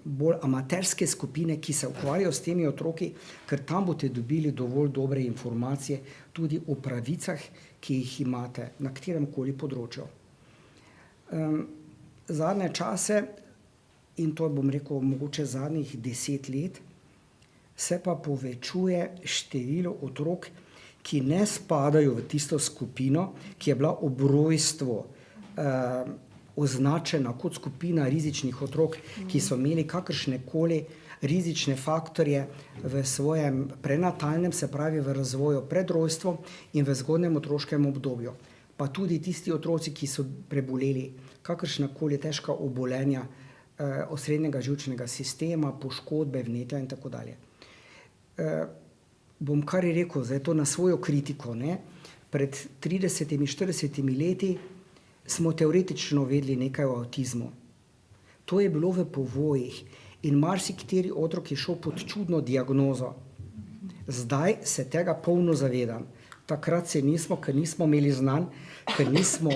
bolj amaterske skupine, ki se ukvarjajo s temi otroki, ker tam boste dobili dovolj dobre informacije tudi o pravicah, ki jih imate na kateremkoli področju. Zadnje čase, in to bom rekel mogoče zadnjih 10 let, se pa povečuje število otrok, ki ne spadajo v tisto skupino, ki je bila ob rojstvu označena kot skupina rizičnih otrok, ki so imeli kakršnekoli rizične faktorje v svojem prenatalnem, se pravi v razvoju pred rojstvom in v zgodnjem otroškem obdobju. Pa tudi tisti otroci, ki so preboleli kakršnakoli težka obolenja osrednjega živčnega sistema, poškodbe, vnetja in tako dalje. Bom kar rekel, zdaj to na svojo kritiko, ne. Pred 30-40 leti smo teoretično vedeli nekaj o avtizmu. To je bilo v povojih in marsikateri otrok je šel pod čudno diagnozo. Zdaj se tega polno zavedam. Takrat se nismo, ker nismo imeli znanj, ker nismo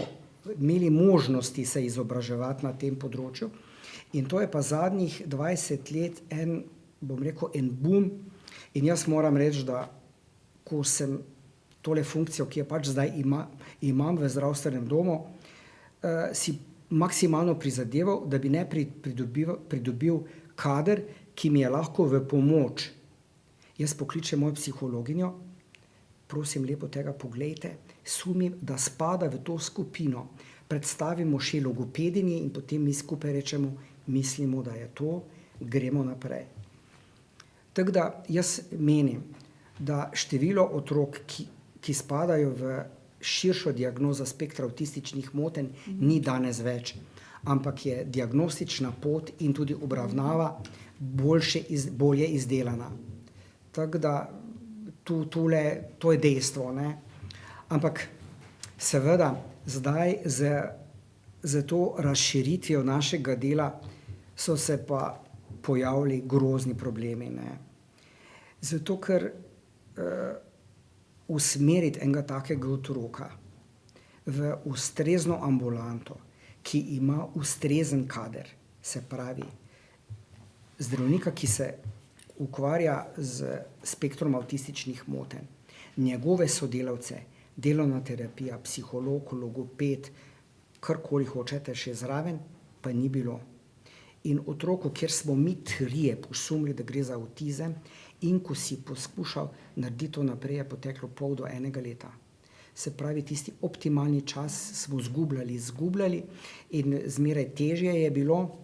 imeli možnosti se izobraževati na tem področju. In to je pa zadnjih 20 let bom rekel, en boom. In jaz moram reči, da ko sem tole funkcijo, ki jo pač zdaj imam v zdravstvenem domu, si maksimalno prizadeval, da bi pridobil kader, ki mi je lahko v pomoč. Jaz pokličem mojo psihologinjo, prosim lepo tega poglejte, sumim, da spada v to skupino. Predstavimo še logopedinji in potem mi skupaj rečemo, mislimo, da je to, gremo naprej. Tako da jaz menim, da število otrok, ki spadajo v širšo diagnozo spektra avtističnih motenj, ni danes več, ampak je diagnostična pot in tudi obravnava bolje izdelana. Tako da to je dejstvo, ne. Ampak seveda zdaj z to razširitvijo našega dela so se pa pojavili grozni problemi, ne. Zato, ker usmeriti enega takega otroka v ustrezno ambulanto, ki ima ustrezen kader, se pravi zdravnika, ki se ukvarja z spektrom avtističnih motenj, njegove sodelavce, delovna terapija, psiholog, logoped, karkoli hočete še zraven, pa ni bilo. In otroku, kjer smo mi trije posumili, da gre za avtizem, in ko si poskušal narediti to naprej, je poteklo pol do 1 leta. Se pravi, tisti optimalni čas smo izgubljali in zmeraj težje je bilo.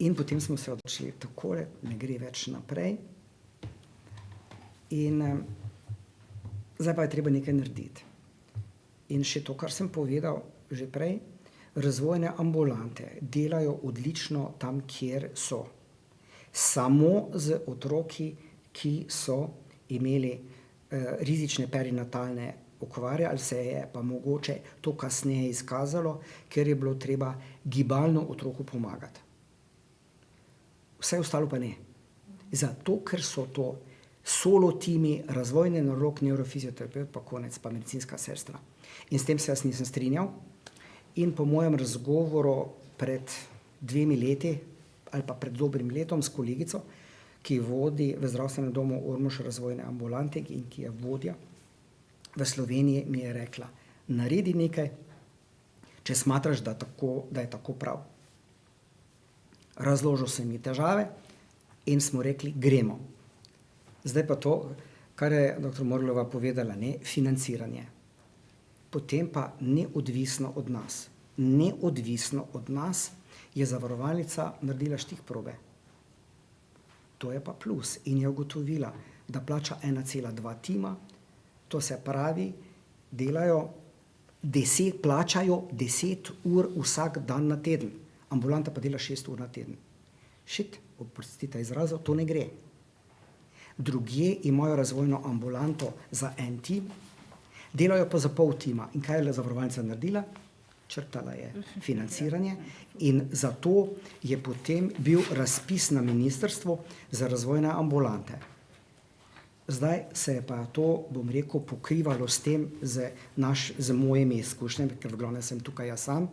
In potem smo se odločili, takole ne gre več naprej. In zdaj pa je treba nekaj narediti. In še to, kar sem povedal že prej, razvojne ambulante delajo odlično tam, kjer so. Samo z otroki, ki so imeli rizične perinatalne okvare, ali se je pa mogoče to kasneje izkazalo, ker je bilo treba gibalno otroku pomagati. Vse ostalo pa ne. Zato, ker so to solo timi, razvojni nevrolog, nevrofizioterapeut, pa konec, pa medicinska sestra. In s tem se jaz nisem strinjal. In po mojem razgovoru pred 2 leti, ali pa pred dobrim letom s kolegico, ki vodi v zdravstvenem domu Ormož razvojne ambulante in ki je vodja v Sloveniji, mi je rekla, naredi nekaj, če smatraš, da je tako prav. Razložil sem mi težave in smo rekli, gremo. Zdaj pa to, kar je dr. Morglova povedala, ne, financiranje. Potem pa neodvisno od nas. Neodvisno od nas je zavarovalnica naredila štih probe. To je pa plus. In je ugotovila, da plača 1,2 tima, to se pravi, plačajo 10 ur vsak dan na teden. Ambulanta pa dela 6 ur na teden. Oprostite izrazov, to ne gre. Drugje imajo razvojno ambulanto za 1 tim, delajo pa za pol tima. In kaj je zavarovalnica naredila? Črtala je financiranje in zato je potem bil razpis na ministrstvu za razvojne ambulante. Zdaj se je pa to, bom rekel, pokrivalo s tem, z mojimi izkušnjami, ker v glavnem sem tukaj jaz sam,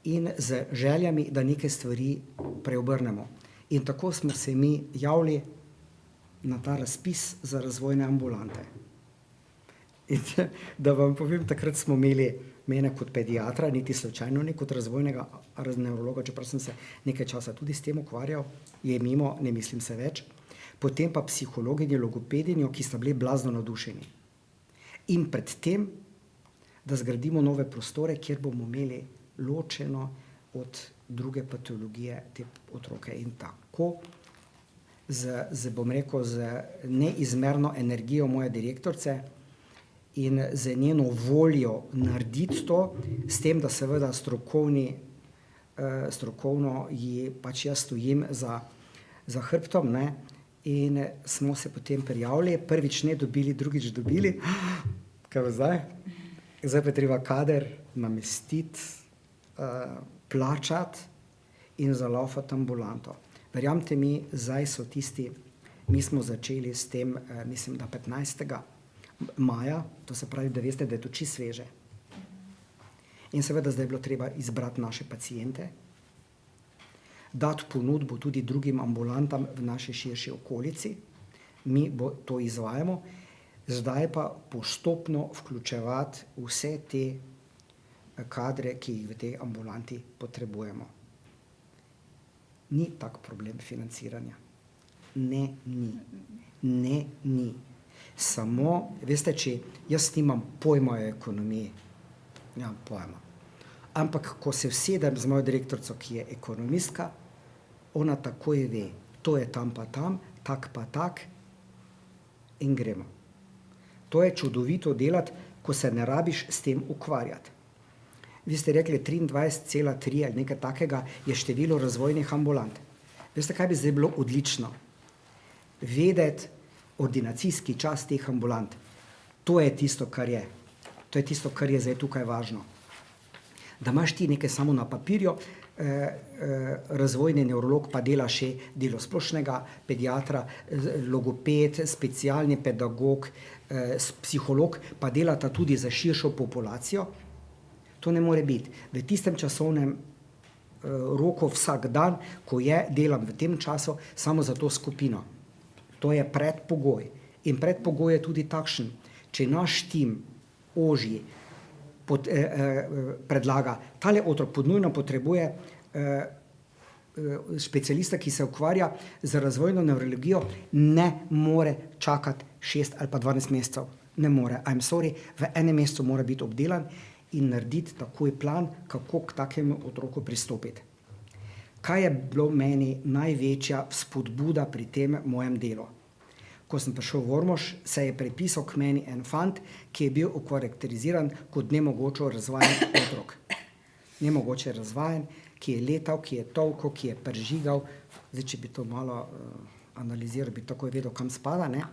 in z željami, da neke stvari preobrnemo. In tako smo se mi javili na ta razpis za razvojne ambulante. In da vam povem, takrat smo imeli mene kot pediatra, niti slučajno ne kot razvojnega nevrologa, čeprav sem se nekaj časa tudi s tem ukvarjal, je mimo, ne mislim se več. Potem pa psihologinjo, logopedinjo, ki sta bili blazno navdušeni. In pred tem, da zgradimo nove prostore, kjer bomo imeli ločeno od druge patologije te otroke. In tako, bom rekel, z neizmerno energijo moje direktorice in z njeno voljo narediti to, s tem, da seveda strokovno ji pač jaz stojim za hrbtom, ne, in smo se potem prijavili, prvič ne dobili, drugič dobili. Kaj bo zdaj? Zdaj pa je treba kader namestiti, plačati in zalaufati ambulanto. Verjamete mi, zdaj so tisti, mi smo začeli s tem, mislim, da 15. maja, to se pravi, da veste, da je to čisto sveže. In seveda zdaj je bilo treba izbrati naše paciente, dati ponudbo tudi drugim ambulantam v naši širši okolici, mi to izvajamo, zdaj pa postopno vključevati vse te kadre, ki jih v tej ambulanti potrebujemo. Ni tak problem financiranja. Ne, ni. Samo, veste, če jaz nimam pojma o ekonomiji, nimam pojma. Ampak, ko se usedem z mojo direktorico, ki je ekonomistka, ona takoj ve, to je tam pa tam, tak pa tak in gremo. To je čudovito delati, ko se ne rabiš s tem ukvarjati. Vi ste rekli 23,3 ali nekaj takega je število razvojnih ambulant. Veste, kaj bi zdaj bilo odlično? Vedeti ordinacijski čas teh ambulant. To je tisto, kar je. To je tisto, kar je zdaj tukaj važno. Da imaš ti nekaj samo na papirju, razvojni nevrolog pa dela še delo splošnega pediatra, logoped, specialni pedagog, psiholog pa delata tudi za širšo populacijo. To ne more biti. V tistem časovnem roku vsak dan, ko delam v tem času samo za to skupino. To je predpogoj. In predpogoj je tudi takšen, če naš tim ožji predlaga, tale otrok podnujno potrebuje specialista, ki se ukvarja z razvojno nevrologijo, ne more čakati 6 ali pa 12 mesecev. Ne more. I'm sorry, v enem mesecu mora biti obdelan in narediti takoj plan, kako k takemu otroku pristopiti. Kaj je bilo meni največja spodbuda pri tem mojem delu? Ko sem prišel v Ormož, se je pripisal k meni en fant, ki je bil okarakteriziran kot nemogoče razvajen otrok. Nemogoče razvajen, ki je letal, ki je tolkel, ki je pržigal. Zdaj, če bi to malo analiziral, bi takoj vedel, kam spada, ne?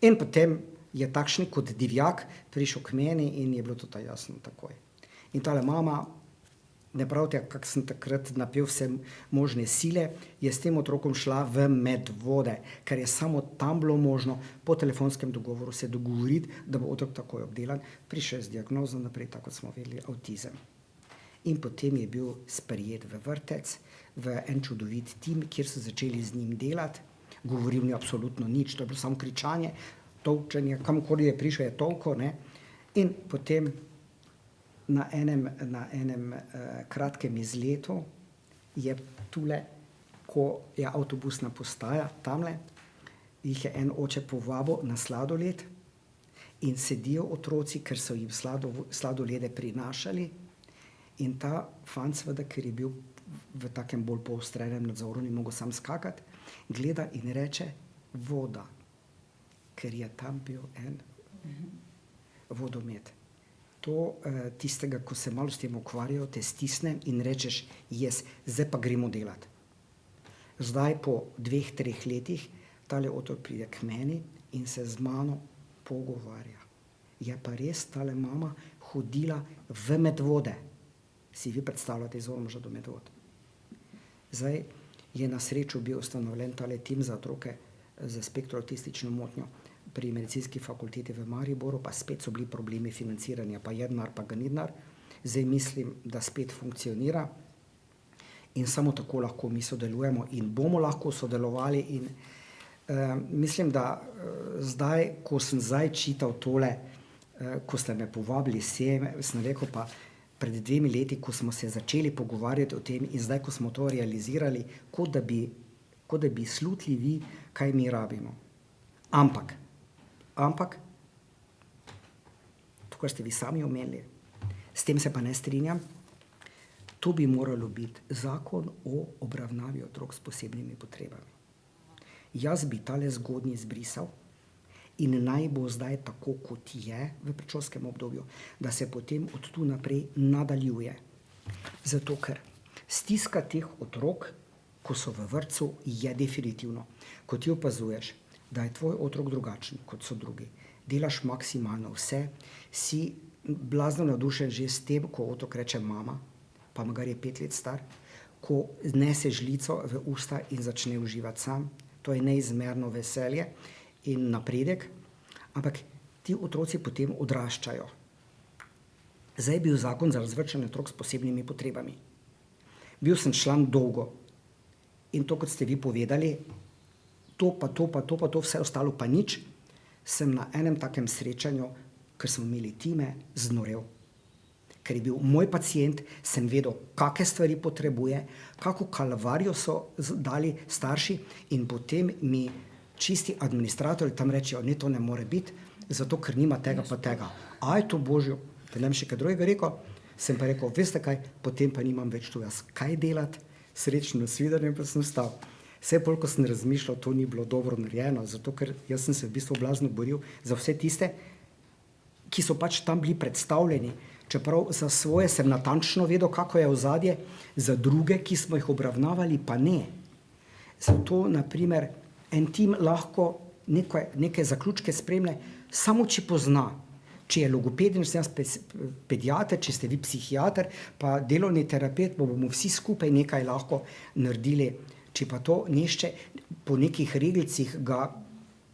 In potem je takšen kot divjak prišel k meni in je bilo to jasno takoj. In tale mama, ne pravite, kak sem takrat napel vse možne sile, je s tem otrokom šla v Medvode, ker je samo tam bilo možno po telefonskem dogovoru se dogovoriti, da bo otrok takoj obdelan, prišel z diagnozo naprej, tako kot smo vedeli, avtizem. In potem je bil sprejet v vrtec, v en čudovit tim, kjer so začeli z njim delati, govoril ni absolutno nič, to je bilo samo kričanje, tolčenje, kamkoli je prišel, je tolko, ne? In potem na enem kratkem izletu je tule, ko je avtobusna postaja, tamle, jih je en oče povabil na sladoled in sedijo otroci, ker so jim sladolede prinašali in ta fant, seveda, ker je bil v takem bolj poostrenem nadzoru, ni mogel sam skakati, gleda in reče voda, ker je tam bil en vodomet. To tistega, ko se malo s tem ukvarjajo, te stisne in rečeš, zdaj pa gremo delati. Zdaj po 2-3 letih tale otrok pride k meni in se z mano pogovarja. Je pa res tale mama hodila v Medvode. Si vi predstavljate iz Ormoža do Medvod. Zdaj je na srečo bil ustanovljen tale tim za otroke z spektro-avtistično motnjo pri medicinski fakulteti v Mariboru, pa spet so bili problemi financiranja, pa je denar, pa ga ni denar. Zdaj mislim, da spet funkcionira in samo tako lahko mi sodelujemo in bomo lahko sodelovali in mislim, da zdaj, ko sem čital tole, ko ste me povabili sem rekel pa pred 2 leti, ko smo se začeli pogovarjati o tem in zdaj, ko smo to realizirali, kot da bi slutili vi, kaj mi rabimo. Ampak, to, kar ste vi sami omenili, s tem se pa ne strinjam, to bi moralo biti zakon o obravnavi otrok s posebnimi potrebami. Jaz bi tale zgodnji zbrisal in naj bo zdaj tako, kot je v predšolskem obdobju, da se potem od tu naprej nadaljuje. Zato, ker stiska teh otrok, ko so v vrtcu, je definitivno. Ko ti opazuješ, da je tvoj otrok drugačen, kot so drugi, delaš maksimalno vse, si blazno navdušen že s tem, ko otrok reče mama, pa magar je 5 let star, ko nese žlico v usta in začne uživati sam, to je neizmerno veselje in napredek, ampak ti otroci potem odraščajo. Zdaj je bil zakon za razvrščanje otrok s posebnimi potrebami. Bil sem član dolgo in to, kot ste vi povedali, to, vse ostalo pa nič, sem na enem takem srečanju, ker smo imeli time, znorel. Ker je bil moj pacient, sem vedel, kakšne stvari potrebuje, kako kalvarijo so dali starši in potem mi čisti administratorji tam rečejo, ne, to ne more biti, zato ker nima tega pa tega. Aj to božjo, da ne bi še kaj drugega rekel, sem pa rekel, veste kaj, potem pa nimam več tu jaz kaj delati, srečno nasvidenje pa sem stal. Vse bolj, ko sem razmišljal, to ni bilo dobro narejeno, zato ker jaz sem se v bistvu blazno boril za vse tiste, ki so pač tam bili predstavljeni, čeprav za svoje sem natančno vedel, kako je ozadje, za druge, ki smo jih obravnavali, pa ne. Zato, naprimer, en tim lahko neke zaključke spremlja, samo če pozna. Če je logopedin, če sem pediater, če ste vi psihiater, pa delovni terapeut, bomo vsi skupaj nekaj lahko naredili. Če pa to nešče po nekih regelcih ga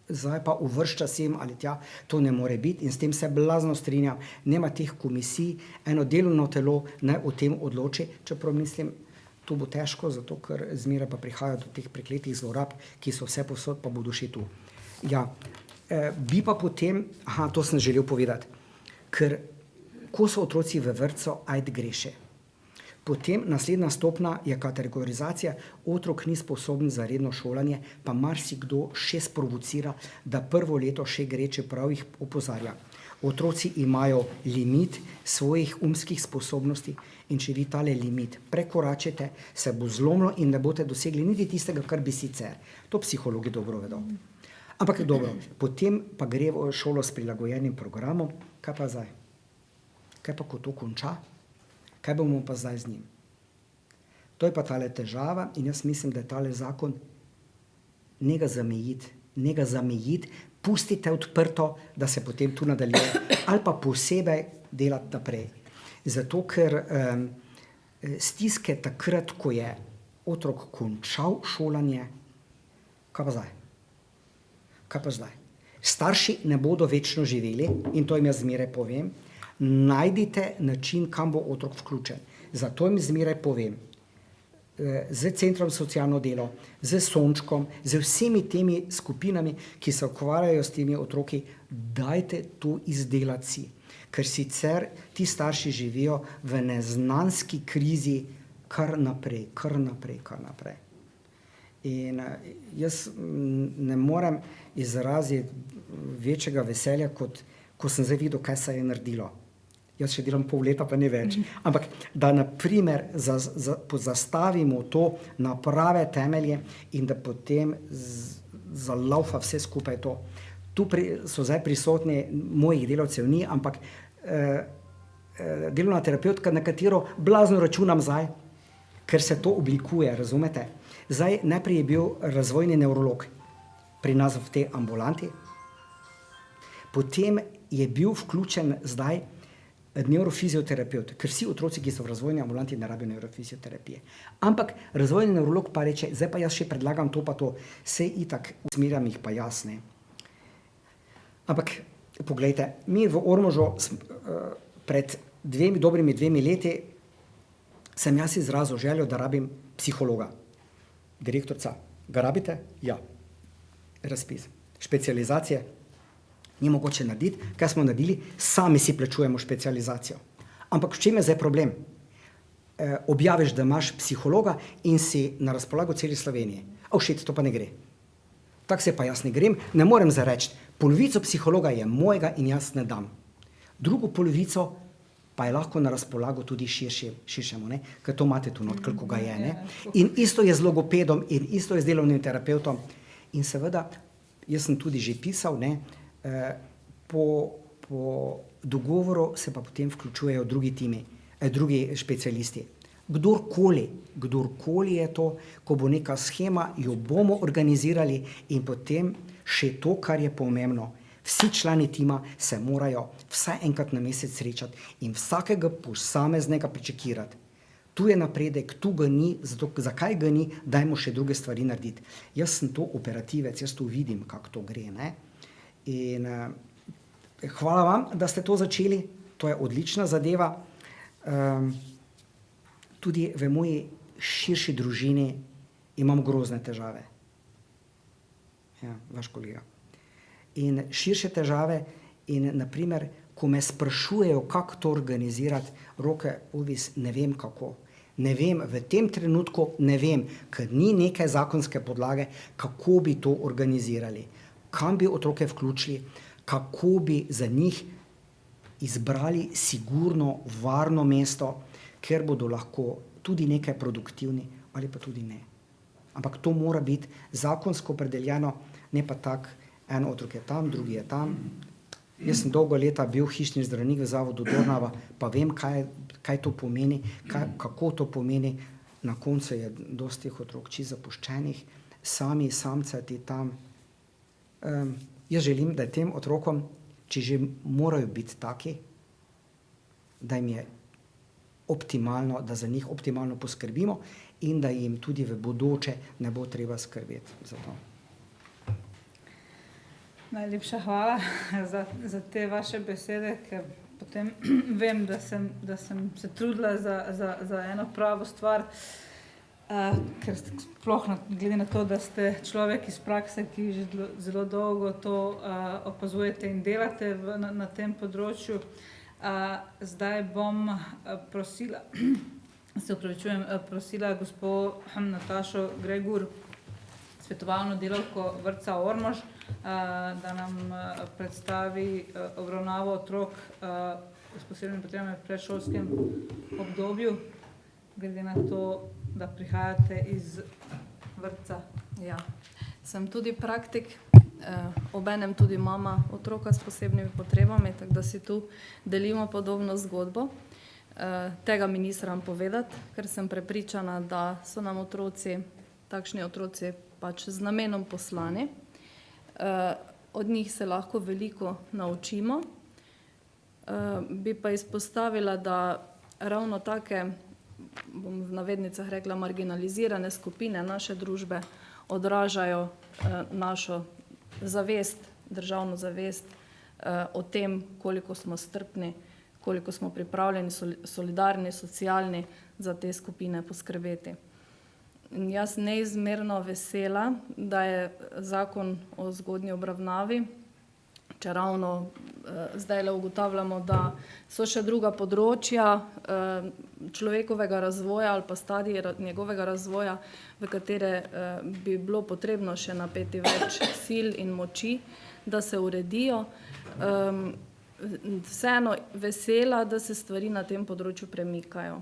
zdaj pa uvršča sem ali tja, to ne more biti in s tem se blazno strinjam. Nema teh komisij, eno delovno telo naj o tem odloči, čeprav mislim, to bo težko, zato ker zmeraj pa prihaja do teh prekletih zlorab, ki so vse povsod, pa bodo še tu. Ja, bi pa potem, to sem želel povedati, ker ko so otroci v vrtcu, ajde greše. Potem naslednja stopnja je kategorizacija, otrok ni sposoben za redno šolanje, pa marsikdo še sprovocira, da prvo leto še gre, čeprav jih opozarja. Otroci imajo limit svojih umskih sposobnosti in če vi tale limit prekoračite, se bo zlomilo in ne boste dosegli niti tistega, kar bi sicer. To psihologi dobro vedo. Ampak dobro, potem pa gre v šolo s prilagojenim programom, kaj pa zdaj? Kaj pa, ko to konča? Kaj bomo pa zdaj z njim? To je pa tale težava in jaz mislim, da je tale zakon ne ga zamejiti, pustite odprto, da se potem tu nadaljuje, ali pa posebej delati naprej. Zato, ker stiske takrat, ko je otrok končal šolanje, kaj pa zdaj? Kaj pa zdaj? Starši ne bodo večno živeli in to jim jaz zmeraj povem, najdite način, kam bo otrok vključen. Zato jim zmeraj povem, z Centrom socialno delo, z Sončkom, z vsemi temi skupinami, ki se ukvarjajo s temi otroki, dajte to izdelati si. Ker sicer ti starši živijo v neznanski krizi kar naprej. In jaz ne morem izraziti večjega veselja, kot ko sem zdaj videl, kaj se je naredilo. Jaz še delam pol leta, pa ne več. Ampak da naprimer zastavimo to na prave temelje in da potem zalaufa vse skupaj to. Tu so zdaj prisotni, mojih delavcev ni, ampak delovna terapeutka, na katero blazno računam zdaj, ker se to oblikuje, razumete? Zdaj najprej je bil razvojni nevrolog pri nas v tej ambulanti, potem je bil vključen zdaj neurofizioterapevt, ker vsi otroci, ki so v razvojni ambulanti, ne rabijo neurofizioterapije. Ampak razvojni nevrolog pa reče, zdaj pa jaz še predlagam to pa to, sej itak usmerjam jih pa jasne. Ampak, poglejte, mi v Ormožu pred dobrimi 2 leti sem jaz izrazil željo, da rabim psihologa. Direktorica, ga rabite? Ja. Razpis. Specializacije ni mogoče narediti. Kaj smo naredili? Sami si plačujemo specializacijo. Ampak v čem je zdaj problem? Objaviš, da imaš psihologa in si na razpolago celi Sloveniji. To pa ne gre. Tako se pa jaz ne grem, ne morem zareči. Polovico psihologa je mojega in jaz ne dam. Drugo polovico pa je lahko na razpolago tudi širšemu, ne? Ker to imate tu not, koliko ga je. Ne? In isto je z logopedom in isto je z delovnim terapeutom. In seveda, jaz sem tudi že pisal, ne? Po dogovoru se pa potem vključujejo drugi timi, drugi specialisti. Kdorkoli je to, ko bo neka shema, jo bomo organizirali in potem še to, kar je pomembno. Vsi člani tima se morajo vsaj enkrat na mesec srečati in vsakega posameznega prečekirati. Tu je napredek, tu ga ni, zato zakaj ga ni, dajmo še druge stvari narediti. Jaz sem to operativec, jaz to vidim, kako to gre. Ne? In hvala vam, da ste to začeli, to je odlična zadeva. Tudi v moji širši družini imam grozne težave. Ja, vaš kolega. In širše težave in naprimer, ko me sprašujejo, kako to organizirati, roke, uvis, ne vem kako. Ne vem, v tem trenutku ne vem, ker ni neke zakonske podlage, kako bi to organizirali. Kam bi otroke vključili, kako bi za njih izbrali sigurno, varno mesto, ker bodo lahko tudi nekaj produktivni ali pa tudi ne. Ampak to mora biti zakonsko opredeljeno, ne pa tak, en otrok je tam, drugi je tam. Jaz sem dolgo leta bil hišni zdravnik v zavodu Dornava, pa vem, kaj to pomeni, kako to pomeni. Na koncu je dosti otrok čisto zapuščenih, samcati tam. Jaz želim, da je tem otrokom, če že morajo biti taki, da jim je optimalno, da za njih optimalno poskrbimo in da jim tudi v bodoče ne bo treba skrbeti za to. Najlepša hvala za te vaše besede, ker potem vem, da sem se trudila za eno pravo stvar, ker sploh glede na to, da ste človek iz prakse, ki že zelo dolgo to opazujete in delate na tem področju. Zdaj bom prosila gospo Natašo Gregur, svetovalno delavko vrtca Ormož, da nam predstavi obravnavo otrok s posebnimi potrebami v predšolskem obdobju, glede na to, da prihajate iz vrtca. Ja, sem tudi praktik, obenem tudi mama otroka s posebnimi potrebami, tako da si tu delimo podobno zgodbo. Tega mi nisem povedati, ker sem prepričana, da so nam otroci, takšni otroci pač z namenom poslani. Od njih se lahko veliko naučimo. Bi pa izpostavila, da ravno take, bom v navednicah rekla, marginalizirane skupine naše družbe odražajo našo zavest, državno zavest o tem, koliko smo strpni, koliko smo pripravljeni, solidarni, socialni za te skupine poskrbeti. In jaz neizmerno vesela, da je zakon o zgodnji obravnavi, če ravno zdajle ugotavljamo, da so še druga področja človekovega razvoja ali pa stadij njegovega razvoja, v katere bi bilo potrebno še napeti več sil in moči, da se uredijo. Vseeno vesela, da se stvari na tem področju premikajo.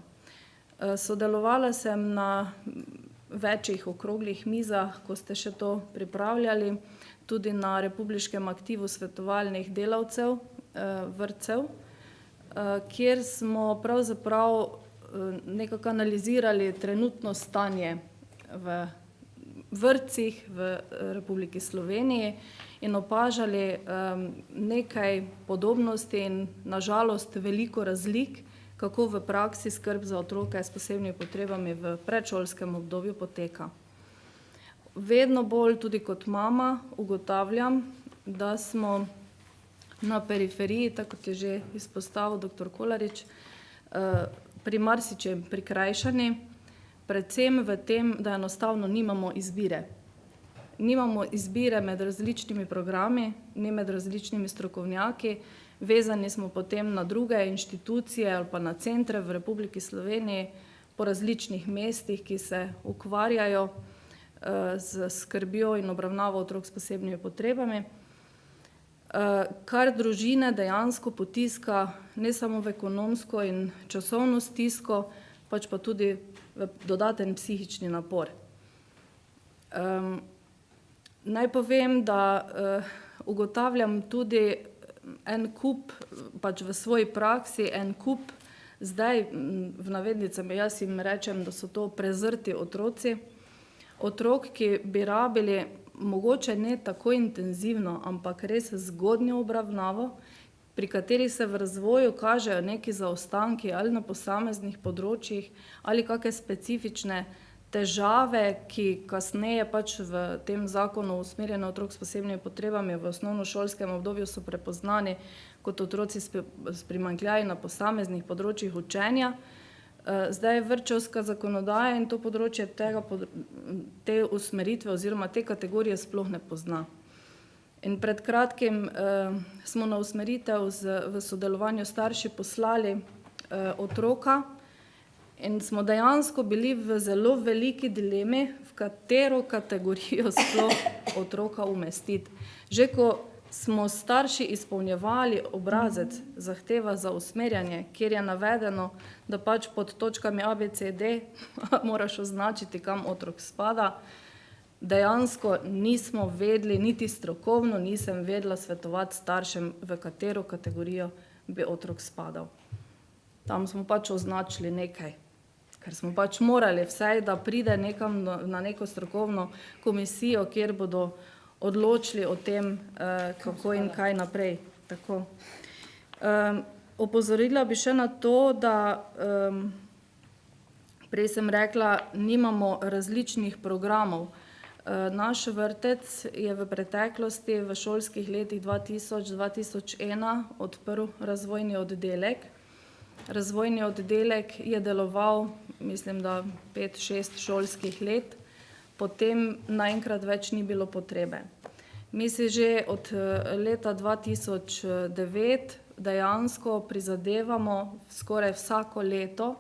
Sodelovala sem na večjih okroglih mizah, ko ste še to pripravljali, tudi na republiškem aktivu svetovalnih delavcev vrtcev, kjer smo pravzaprav nekako analizirali trenutno stanje v vrtcih v Republiki Sloveniji in opažali nekaj podobnosti in nažalost veliko razlik, kako v praksi skrb za otroke s posebnimi potrebami v predšolskem obdobju poteka. Vedno bolj tudi kot mama ugotavljam, da smo na periferiji, tako kot je že izpostavil dr. Kolarič, pri marsičem prikrajšani, predvsem v tem, da enostavno nimamo izbire. Nimamo izbire med različnimi programi, ne med različnimi strokovnjaki, vezani smo potem na druge inštitucije ali pa na centre v Republiki Sloveniji po različnih mestih, ki se ukvarjajo z skrbjo in obravnavo otrok s posebnimi potrebami, kar družine dejansko potiska ne samo v ekonomsko in časovno stisko, pač pa tudi v dodaten psihični napor. Naj povem, da ugotavljam tudi en kup, pač v svoji praksi, en kup, zdaj v navednicah jaz jim rečem, da so to prezrti otroci, otrok, ki bi rabili mogoče ne tako intenzivno, ampak res zgodnjo obravnavo, pri kateri se v razvoju kažejo neki zaostanki ali na posameznih področjih ali kakšne specifične težave, ki kasneje pač v tem zakonu usmerjene otrok s posebnimi potrebami v osnovnošolskem obdobju so prepoznani kot otroci s primanjkljaji na posameznih področjih učenja. Zdaj vrtčevska zakonodaja in to področje te usmeritve oziroma te kategorije sploh ne pozna. In pred kratkim smo na usmeritev v sodelovanju starši poslali otroka in smo dejansko bili v zelo veliki dilemi, v katero kategorijo sploh otroka umestiti. Že ko smo starši izpolnjevali obrazec zahteva za usmerjanje, kjer je navedeno, da pač pod točkami A, B, C, D moraš označiti, kam otrok spada. Dejansko nismo vedeli, niti strokovno nisem vedela svetovati staršem, v katero kategorijo bi otrok spadal. Tam smo pač označili nekaj, ker smo pač morali vsaj, da pride nekam na neko strokovno komisijo, kjer bodo odločili o tem, kako in kaj naprej. Tako. Opozorila bi še na to, da prej sem rekla, nimamo različnih programov. Naš vrtec je v preteklosti v šolskih letih 2000-2001 odprl razvojni oddelek. Razvojni oddelek je deloval, mislim, da 5-6 šolskih let, potem naenkrat več ni bilo potrebe. Mi si že od leta 2009 dejansko prizadevamo skoraj vsako leto,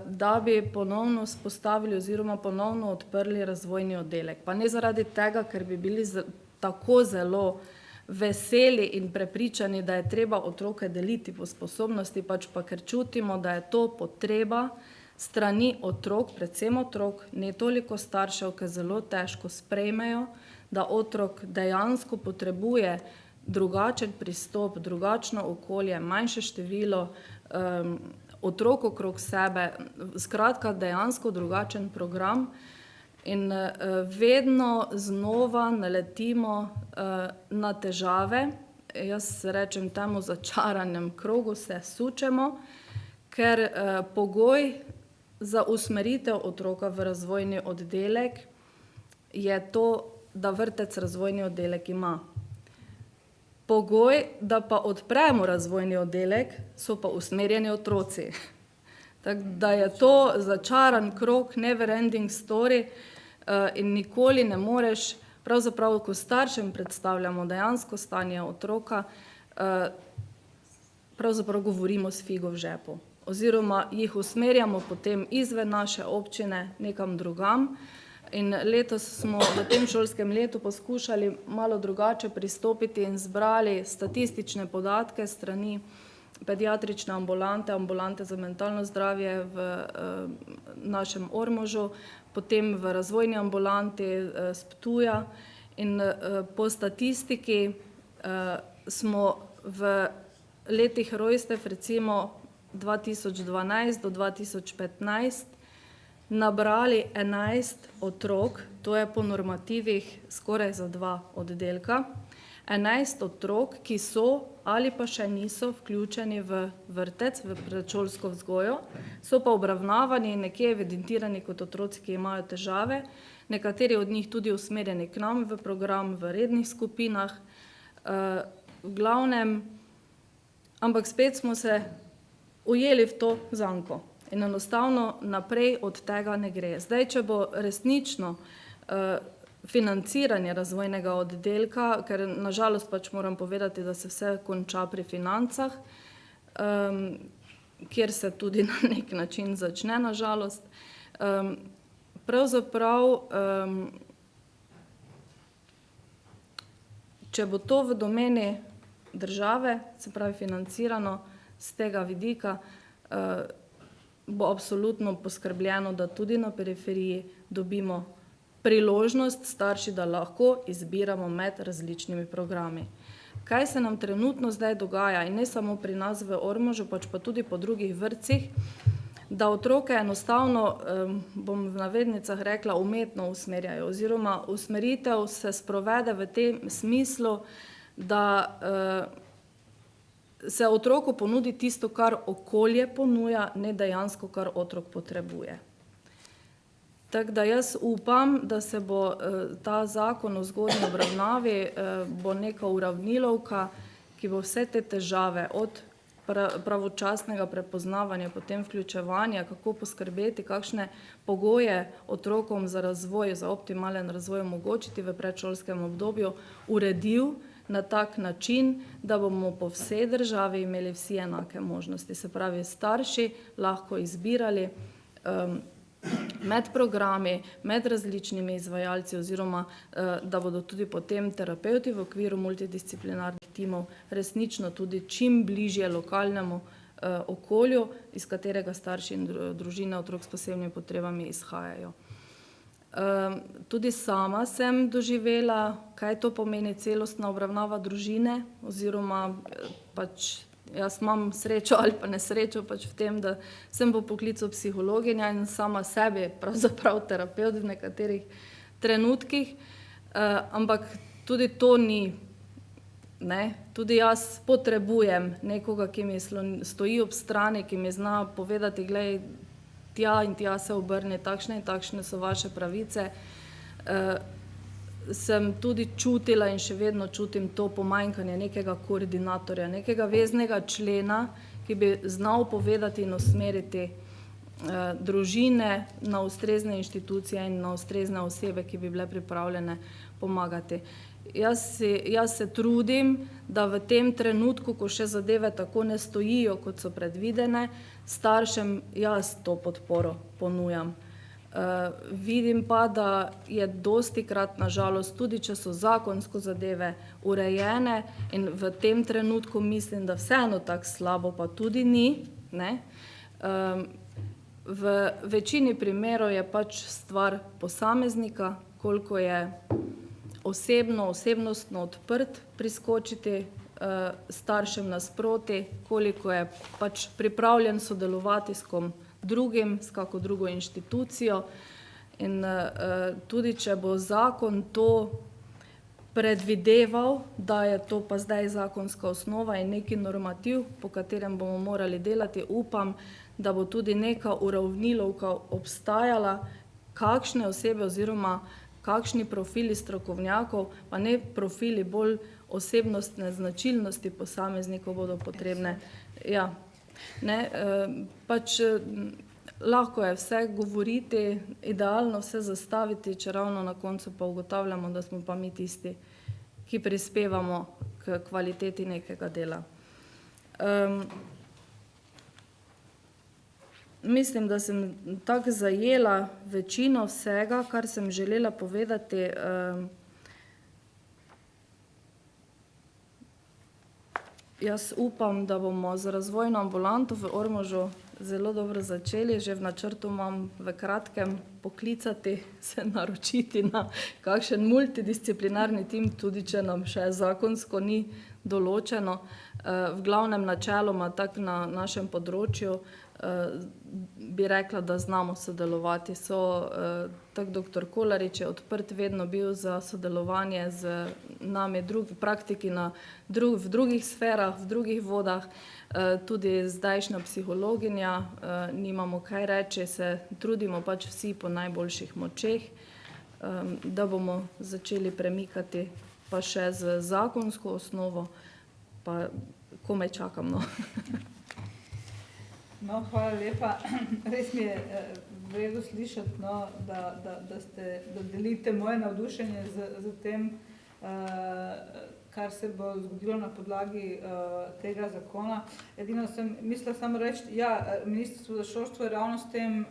da bi ponovno spostavili oziroma ponovno odprli razvojni oddelek. Pa ne zaradi tega, ker bi bili tako zelo veseli in prepričani, da je treba otroke deliti po sposobnosti, pač pa ker čutimo, da je to potreba strani otrok, predvsem otrok, ne toliko staršev, ki zelo težko sprejmejo, da otrok dejansko potrebuje drugačen pristop, drugačno okolje, manjše število otrok okrog sebe, skratka dejansko drugačen program in vedno znova naletimo na težave, jaz rečem temu začaranem krogu, se sučemo, ker pogoj za usmeritev otroka v razvojni oddelek je to, da vrtec razvojni oddelek ima. Pogoj, da pa odpremo razvojni oddelek, so pa usmerjeni otroci. Tako da je to začaran krog, never ending story in nikoli ne moreš, pravzaprav, ko staršem predstavljamo dejansko stanje otroka, pravzaprav govorimo s figo v žepu. Oziroma jih usmerjamo potem izven naše občine nekam drugam. In letos smo v tem šolskem letu poskušali malo drugače pristopiti in zbrali statistične podatke strani pediatrične ambulante, ambulante za mentalno zdravje v našem Ormožu, potem v razvojni ambulanti s Ptuja. In po statistiki smo v letih rojstev, recimo 2012 do 2015, nabrali 11 otrok, to je po normativih skoraj za 2 oddelka, 11 otrok, ki so ali pa še niso vključeni v vrtec, v predšolsko vzgojo, so pa obravnavani in nekje evidentirani kot otroci, ki imajo težave, nekateri od njih tudi usmerjeni k nam v program, v rednih skupinah, v glavnem, ampak spet smo se ujeli v to zanko. In enostavno naprej od tega ne gre. Zdaj, če bo resnično financiranje razvojnega oddelka, ker nažalost pač moram povedati, da se vse konča pri financah, kjer se tudi na nek način začne, nažalost, pravzaprav, če bo to v domeni države, se pravi financirano z tega vidika, bo absolutno poskrbljeno, da tudi na periferiji dobimo priložnost starši, da lahko izbiramo med različnimi programi. Kaj se nam trenutno zdaj dogaja, in ne samo pri nas v Ormožu, pač pa tudi po drugih vrtcih, da otroke enostavno, bom v navednicah rekla, umetno usmerjajo, oziroma usmeritev se sprovede v tem smislu, da se otroku ponudi tisto, kar okolje ponuja, ne dejansko, kar otrok potrebuje. Tako da jaz upam, da se bo ta zakon o zgodnji obravnavi bo neka uravnilovka, ki bo vse te težave od pravočasnega prepoznavanja, potem vključevanja, kako poskrbeti, kakšne pogoje otrokom za razvoj, za optimalen razvoj omogočiti v predšolskem obdobju, uredil na tak način, da bomo po vsej državi imeli vsi enake možnosti. Se pravi, starši lahko izbirali med programi, med različnimi izvajalci oziroma da bodo tudi potem terapevti v okviru multidisciplinarnih timov resnično tudi čim bližje lokalnemu okolju, iz katerega starši in družine otrok s posebnimi potrebami izhajajo. Tudi sama sem doživela, kaj to pomeni celostna obravnava družine, oziroma pač jaz imam srečo ali pa nesrečo pač v tem, da sem po poklicu psihologinja in sama sebi pravzaprav terapevt v nekaterih trenutkih, ampak tudi to ni, ne, tudi jaz potrebujem nekoga, ki mi stoji ob strani, ki mi zna povedati, glej, tja in tja se obrne, takšne in takšne so vaše pravice. Sem tudi čutila in še vedno čutim to pomanjkanje nekega koordinatorja, nekega veznega člena, ki bi znal povedati in usmeriti družine na ustrezne inštitucije in na ustrezne osebe, ki bi bile pripravljene pomagati. Jaz se trudim, da v tem trenutku, ko še zadeve tako ne stojijo, kot so predvidene, staršem jaz to podporo ponujam. Vidim pa, da je dostikrat, na žalost, tudi če so zakonsko zadeve urejene in v tem trenutku mislim, da vseeno tako slabo pa tudi ni, ne. V večini primerov je pač stvar posameznika, koliko je osebnostno odprt priskočiti staršem nasproti, koliko je pač pripravljen sodelovati s kom drugim, s kako drugo inštitucijo. In tudi če bo zakon to predvideval, da je to pa zdaj zakonska osnova in neki normativ, po katerem bomo morali delati, upam, da bo tudi neka uravnilovka obstajala, kakšne osebe oziroma kakšni profili strokovnjakov, pa ne profili, bolj osebnostne značilnosti posameznikov bodo potrebne. Ja. Ne, pač lahko je vse govoriti, idealno vse zastaviti, če ravno na koncu pa ugotavljamo, da smo pa mi tisti, ki prispevamo k kvaliteti nekega dela. Mislim, da sem tako zajela večino vsega, kar sem želela povedati. Jaz upam, da bomo z razvojno ambulanto v Ormožu zelo dobro začeli. Že v načrtu imam v kratkem poklicati, se naročiti na kakšen multidisciplinarni tim, tudi če nam še zakonsko ni določeno. V glavnem načeloma tako na našem področju bi rekla, da znamo sodelovati. Tako doktor Kolarič je odprt vedno bil za sodelovanje z nami praktiki v drugih sferah, v drugih vodah. Tudi zdajšnja psihologinja, nimamo kaj reči, se trudimo pač vsi po najboljših močeh, da bomo začeli premikati pa še z zakonsko osnovo, pa komaj čakam, no. No, hvala lepa. Res mi je vredo slišati, no, da delite moje navdušenje z tem, kar se bo zgodilo na podlagi tega zakona. Edino sem mislila samo reči, ja, Ministrstvo za šolstvo je ravno s tem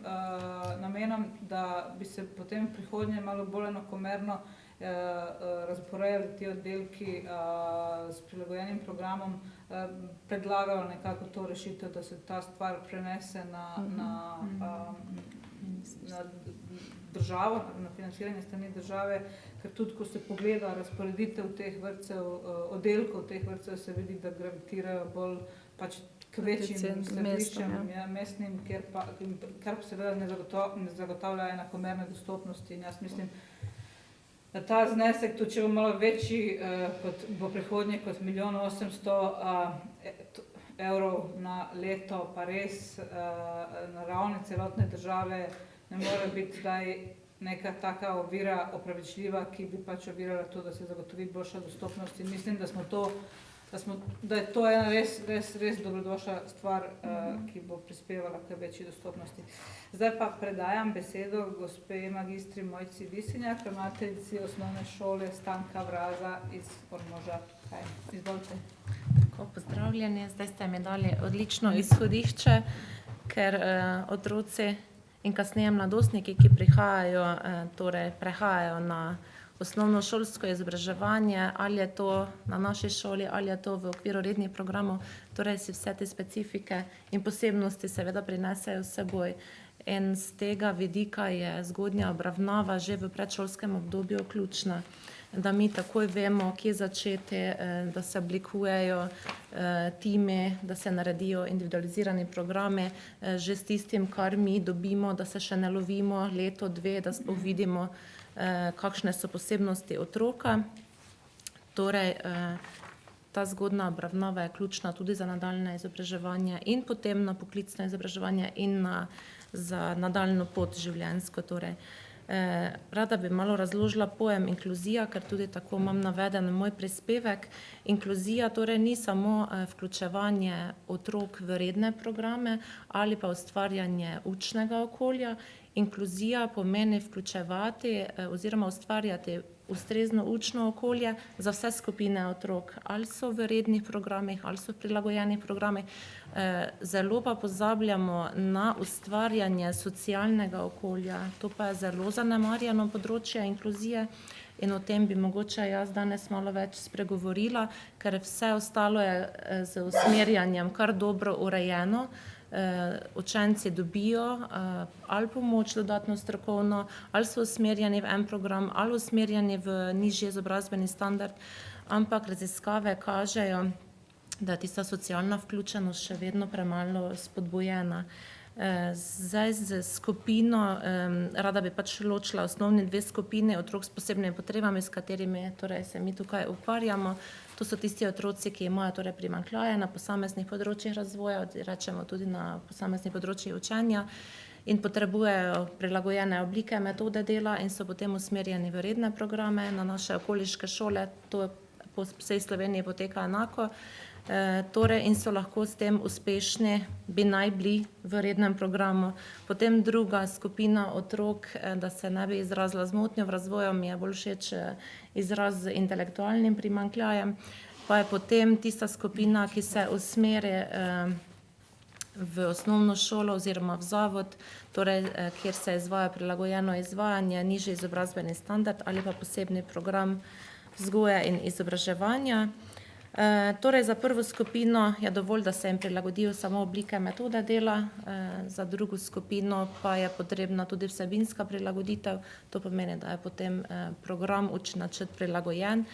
namenom, da bi se potem v prihodnje malo bolj enakomerno razporejali ti oddelki s prilagojenim programom, predlagalo nekako to rešitev, da se ta stvar prenese na državo, na financiranje strani države, ker tudi, ko se pogleda razporeditev teh vrtcev, oddelkov teh vrtcev, se vidi, da gravitirajo bolj pač k večjim središčem, mestnim, kar seveda ne zagotavlja enakomerne dostopnosti. In jaz mislim, da ta znesek, tudi če bo malo večji, kot bo prihodnje kot 1 800 000 evrov na leto, pa res na ravni celotne države ne more biti zdaj neka taka ovira opravičljiva, ki bi pač ovirala to, da se zagotovi boljša dostopnost. In mislim, da je to ena res dobrodošla stvar, ki bo prispevala k večji dostopnosti. Zdaj pa predajam besedo gospe magistri Mojci Visenjak, ravnateljici osnovne šole Stanka Vraza iz Ormoža. Izvolite. Tako, pozdravljeni. Zdaj ste mi dali odlično izhodišče, ker otroci in kasneje mladostniki, ki prihajajo, torej prehajajo na osnovnošolsko izobraževanje, ali je to na naši šoli, ali je to v okviru rednih programov, torej si vse te specifike in posebnosti seveda prinesejo s seboj. In z tega vidika je zgodnja obravnava že v predšolskem obdobju ključna, da mi takoj vemo, kje začeti, da se oblikujejo timi, da se naredijo individualizirani programi že s tistim, kar mi dobimo, da se še ne lovimo leto, dve, da sploh vidimo, kakšne so posebnosti otroka. Torej, ta zgodnja obravnava je ključna tudi za nadaljne izobraževanje in potem na poklicno izobraževanje in za nadaljno pot življenjsko. Torej, rada bi malo razložila pojem inkluzija, ker tudi tako imam naveden moj prispevek. Inkluzija torej ni samo vključevanje otrok v redne programe ali pa ustvarjanje učnega okolja. Inkluzija pomeni vključevati oziroma ustvarjati ustrezno učno okolje za vse skupine otrok, ali so v rednih programih, ali so v prilagojenih programih. Zelo pa pozabljamo na ustvarjanje socialnega okolja. To pa je zelo zanemarjeno področje inkluzije in o tem bi mogoče jaz danes malo več spregovorila, ker vse ostalo je z usmerjanjem kar dobro urejeno. Učenci dobijo ali pomoč dodatno strokovno, ali so usmerjeni v en program, ali usmerjeni v nižji izobrazbeni standard, ampak raziskave kažejo, da je tista socialna vključenost še vedno premalo spodbujena. Zdaj z skupino, rada bi pač ločila osnovni dve skupine otrok s posebnimi potrebami, s katerimi torej se mi tukaj ukvarjamo. To so tisti otroci, ki imajo torej primanjkljaje na posameznih področjih razvoja, rečemo tudi na posameznih področjih učenja in potrebujejo prilagojene oblike, metode dela in so potem usmerjeni v redne programe na naše okoliške šole. To po vsej Sloveniji poteka enako. Torej in so lahko s tem uspešni, bi naj bili v rednem programu. Potem druga skupina otrok, da se ne bi izrazila z motnjo v razvoju, mi je bolj všeč izraz z intelektualnim primanjkljajem, pa je potem tista skupina, ki se usmeri v osnovno šolo oziroma v zavod, torej, kjer se izvaja prilagojeno izvajanje, nižji izobrazbeni standard ali pa posebni program vzgoje in izobraževanja. Torej, za prvo skupino je dovolj, da se jim prilagodijo samo oblike metode dela, za drugo skupino pa je potrebna tudi vsebinska prilagoditev. To pomeni, da je potem program, učni načrt prilagojen.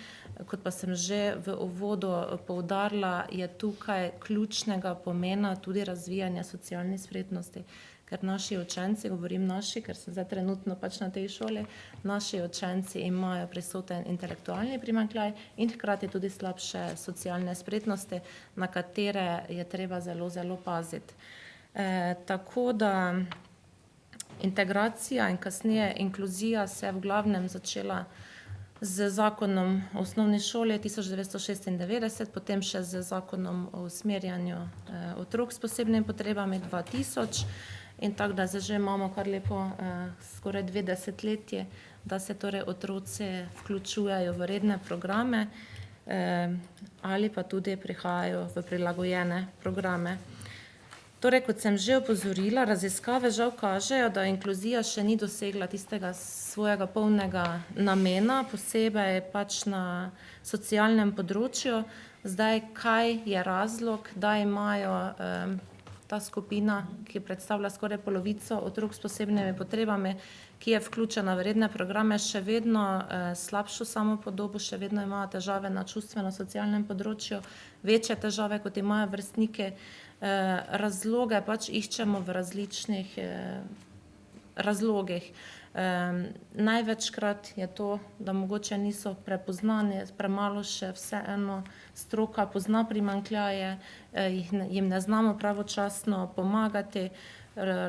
Kot pa sem že v uvodu poudarila, je tukaj ključnega pomena tudi razvijanje socialnih spretnosti. Ker naši učenci, govorim naši, ker sem zdaj trenutno pač na tej šoli, naši učenci imajo prisoten intelektualni primanjkljaj in hkrati tudi slabše socialne spretnosti, na katere je treba zelo, zelo paziti. Tako da integracija in kasneje inkluzija se je v glavnem začela z zakonom o osnovni šoli 1996, potem še z zakonom o usmerjanju otrok s posebnimi potrebami 2000. In tako da zdaj že imamo kar lepo skoraj 2 desetletji, da se torej otroci vključujejo v redne programe ali pa tudi prihajajo v prilagojene programe. Torej, kot sem že opozorila, raziskave žal kažejo, da inkluzija še ni dosegla tistega svojega polnega namena, posebej pač na socialnem področju. Zdaj, kaj je razlog, da imajo ta skupina, ki predstavlja skoraj polovico otrok s posebnimi potrebami, ki je vključena v redne programe, še vedno slabšo samopodobo, še vedno imajo težave na čustveno-socialnem področju, večje težave, kot imajo vrstniki. Razloge pač iščemo v različnih razlogih. Največkrat je to, da mogoče niso prepoznani, premalo še vseeno stroka pozna primanjkljaje, jim ne znamo pravočasno pomagati,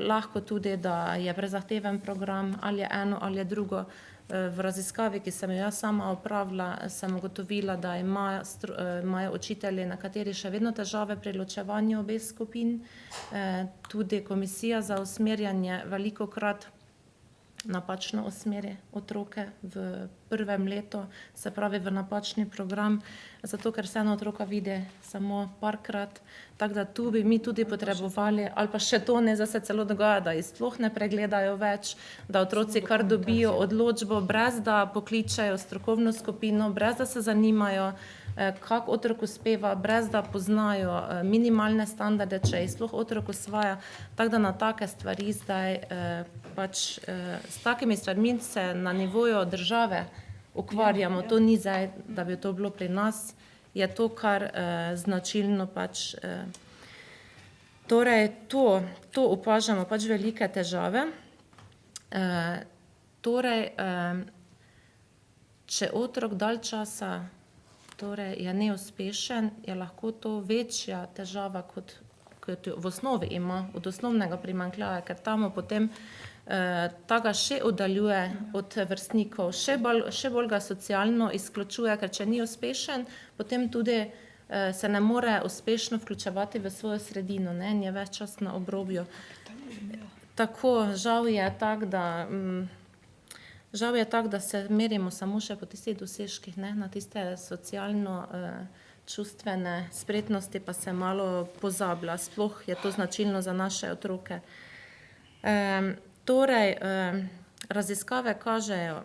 lahko tudi, da je prezahteven program, ali je eno ali je drugo. V raziskavi, ki sem jo jaz sama opravila, sem ugotovila, da imajo učitelji nekateri še vedno težave pri ločevanju obeh skupin. Tudi komisija za usmerjanje velikokrat napačno usmeri otroke v prvem letu, se pravi v napačni program, zato ker vseeno otroka vidi samo parkrat, tako da tu bi mi tudi potrebovali, ali pa še to ne, zdaj se celo dogaja, da jih sploh ne pregledajo več, da otroci kar dobijo odločbo, brez da pokličejo strokovno skupino, brez da se zanimajo, kak otrok uspeva, brez da poznajo minimalne standarde, če jih sploh otrok usvaja, tako da na take stvari zdaj s takimi stvarmi se na nivoju države ukvarjamo. To ni zdaj, da bi to bilo pri nas, je to kar značilno Torej, to opažamo velike težave. Torej, če otrok dalj časa je neuspešen, je lahko to večja težava, kot v osnovi ima, od osnovnega primanjkljaja, ker tam potem ta ga še oddaljuje od vrstnikov, še bolj ga socialno izključuje, ker če ni uspešen, potem tudi se ne more uspešno vključevati v svojo sredino, ne, in je ves čas na obrobju. Tako, žal je tako, da se merimo samo še po tistih dosežkih, ne, na tiste socialno čustvene spretnosti pa se malo pozablja, sploh je to značilno za naše otroke. Torej, raziskave kažejo,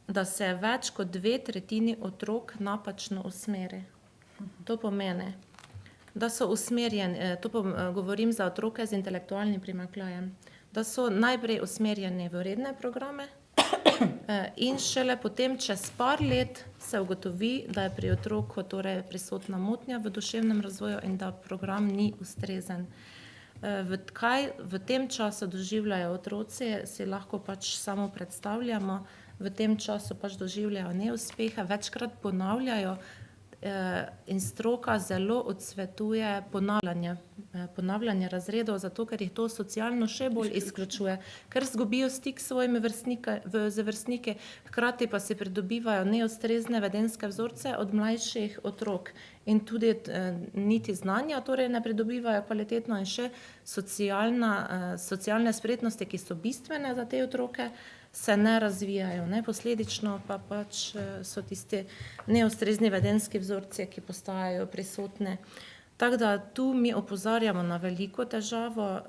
da se več kot 2/3 otrok napačno usmeri. To pomeni, da so usmerjeni, govorim za otroke z intelektualnim primanjkljajem, da so najprej usmerjeni v redne programe in šele potem čez par let se ugotovi, da je pri otroku torej prisotna motnja v duševnem razvoju in da program ni ustrezen. Kaj v tem času doživljajo otroci, si lahko samo predstavljamo, v tem času doživljajo neuspehe, večkrat ponavljajo in stroka zelo odsvetuje ponavljanje razredov, zato ker jih to socialno še bolj izključuje, ker izgubijo stik s svojimi vrstniki, hkrati pa si pridobivajo neustrezne vedenjske vzorce od mlajših otrok in tudi niti znanja torej ne pridobivajo kvalitetno in še socialne spretnosti, ki so bistvene za te otroke, se ne razvijajo, ne, posledično pa so tisti neustrezni vedenjski vzorci, ki postajajo prisotni. Tako da tu mi opozarjamo na veliko težavo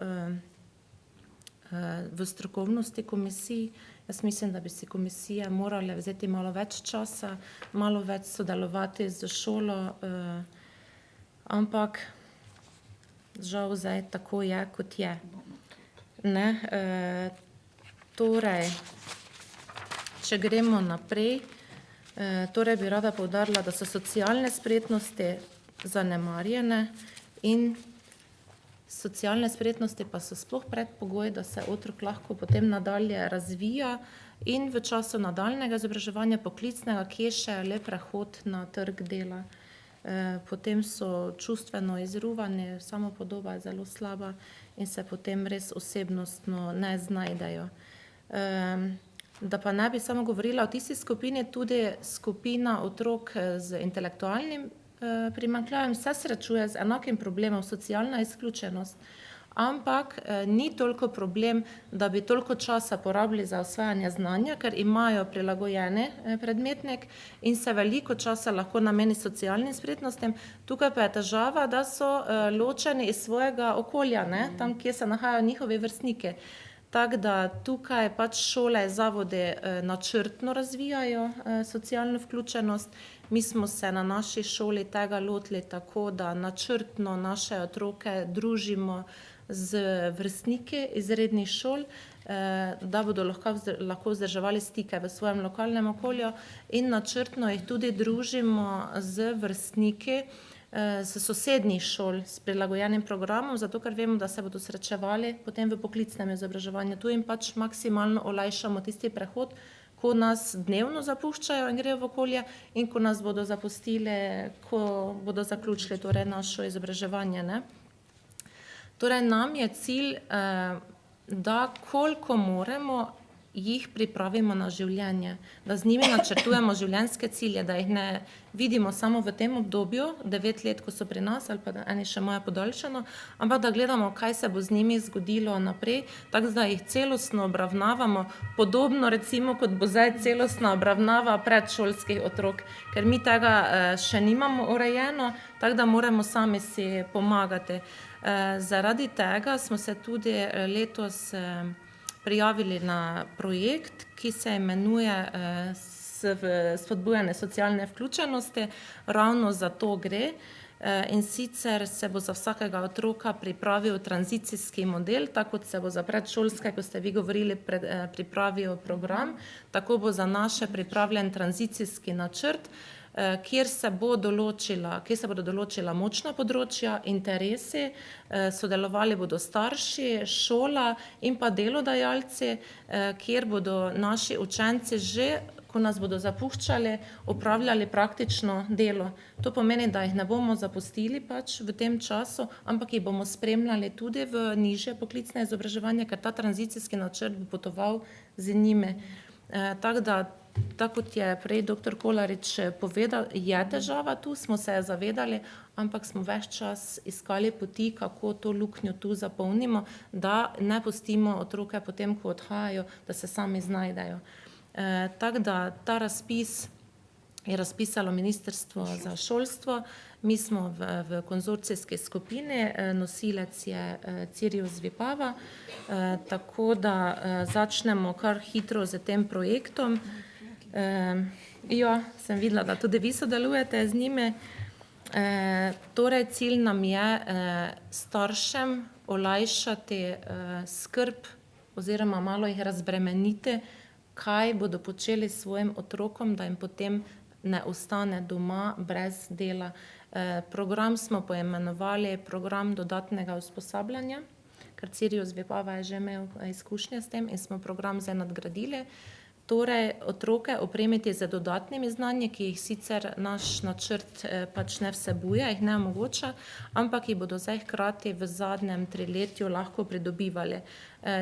v strokovnosti komisij. Jaz mislim, da bi si komisije morale vzeti malo več časa, malo več sodelovati z šolo, ampak žal zdaj tako je, kot je. Ne, torej, če gremo naprej, torej bi rada poudarila, da so socialne spretnosti zanemarjene in socialne spretnosti pa so sploh predpogoj, da se otrok lahko potem nadalje razvija in v času nadaljnjega izobraževanja poklicnega, kje še le prehod na trg dela. Potem so čustveno izruvani, samopodoba je zelo slaba in se potem res osebnostno ne znajdejo. Da pa ne bi samo govorila o tisti skupini, tudi skupina otrok z intelektualnim primanjkljajem se srečuje z enakim problemom, socialna izključenost, ampak ni toliko problem, da bi toliko časa porabili za osvajanje znanja, ker imajo prilagojeni predmetnik in se veliko časa lahko nameni socialnim spretnostim. Tukaj pa je težava, da so ločeni iz svojega okolja, ne, tam, kjer se nahajajo njihovi vrstniki. Tako da tukaj šole, zavodi načrtno razvijajo socialno vključenost. Mi smo se na naši šoli tega lotili tako, da načrtno naše otroke družimo z vrstniki iz rednih šol, da bodo lahko vzdrževali stike v svojem lokalnem okolju in načrtno jih tudi družimo z vrstniki z sosednjih šol s prilagojenim programom, zato ker vemo, da se bodo srečevali potem v poklicnem izobraževanju. Tu jim maksimalno olajšamo tisti prehod, ko nas dnevno zapuščajo in grejo v okolje in ko nas bodo zapustili, ko bodo zaključili torej naše izobraževanje, ne. Torej nam je cilj, da koliko moremo jih pripravimo na življenje, da z njimi načrtujemo življenjske cilje, da jih ne vidimo samo v tem obdobju, 9 let, ko so pri nas, ali pa da eni še imajo podaljšano, ampak da gledamo, kaj se bo z njimi zgodilo naprej, tako da jih celostno obravnavamo, podobno recimo, kot bo zdaj celostna obravnava predšolskih otrok, ker mi tega še nimamo urejeno, tako da moramo sami si pomagati. Zaradi tega smo se tudi letos prijavili na projekt, ki se imenuje spodbujanje socialne vključenosti. Ravno za to gre. In sicer se bo za vsakega otroka pripravil tranzicijski model, tako kot se bo za predšolske, ko ste vi govorili, pripravil program, tako bo za naše pripravljen tranzicijski načrt, kjer se bodo določila močna področja, interesi, sodelovali bodo starši, šola in pa delodajalci, kjer bodo naši učenci že, ko nas bodo zapuščali, opravljali praktično delo. To pomeni, da jih ne bomo zapustili pač v tem času, ampak jih bomo spremljali tudi v nižje poklicne izobraževanje, ker ta tranzicijski načrt bo potoval z njimi. Tako kot je prej dr. Kolarič povedal, je težava tu, smo se zavedali, ampak smo ves čas iskali poti, kako to luknjo tu zapolnimo, da ne pustimo otroke potem, ko odhajajo, da se sami znajdejo. Tako da ta razpis je razpisalo Ministrstvo za šolstvo, mi smo v konzorcijski skupini, nosilec je Cirius Vipava, tako da začnemo kar hitro z tem projektom. Sem videla, da tudi vi sodelujete z njimi. Torej, cilj nam je staršem olajšati skrb oziroma malo jih razbremeniti, kaj bodo počeli s svojim otrokom, da jim potem ne ostane doma brez dela. Program smo poimenovali program dodatnega usposabljanja, ker Cirius Vipava je že imel izkušnje s tem in smo program zdaj nadgradili. Torej, otroke opremiti z dodatnimi znanji, ki jih sicer naš načrt pač ne vsebuje, jih ne omogoča, ampak jih bodo zdaj hkrati v zadnjem triletju lahko pridobivali.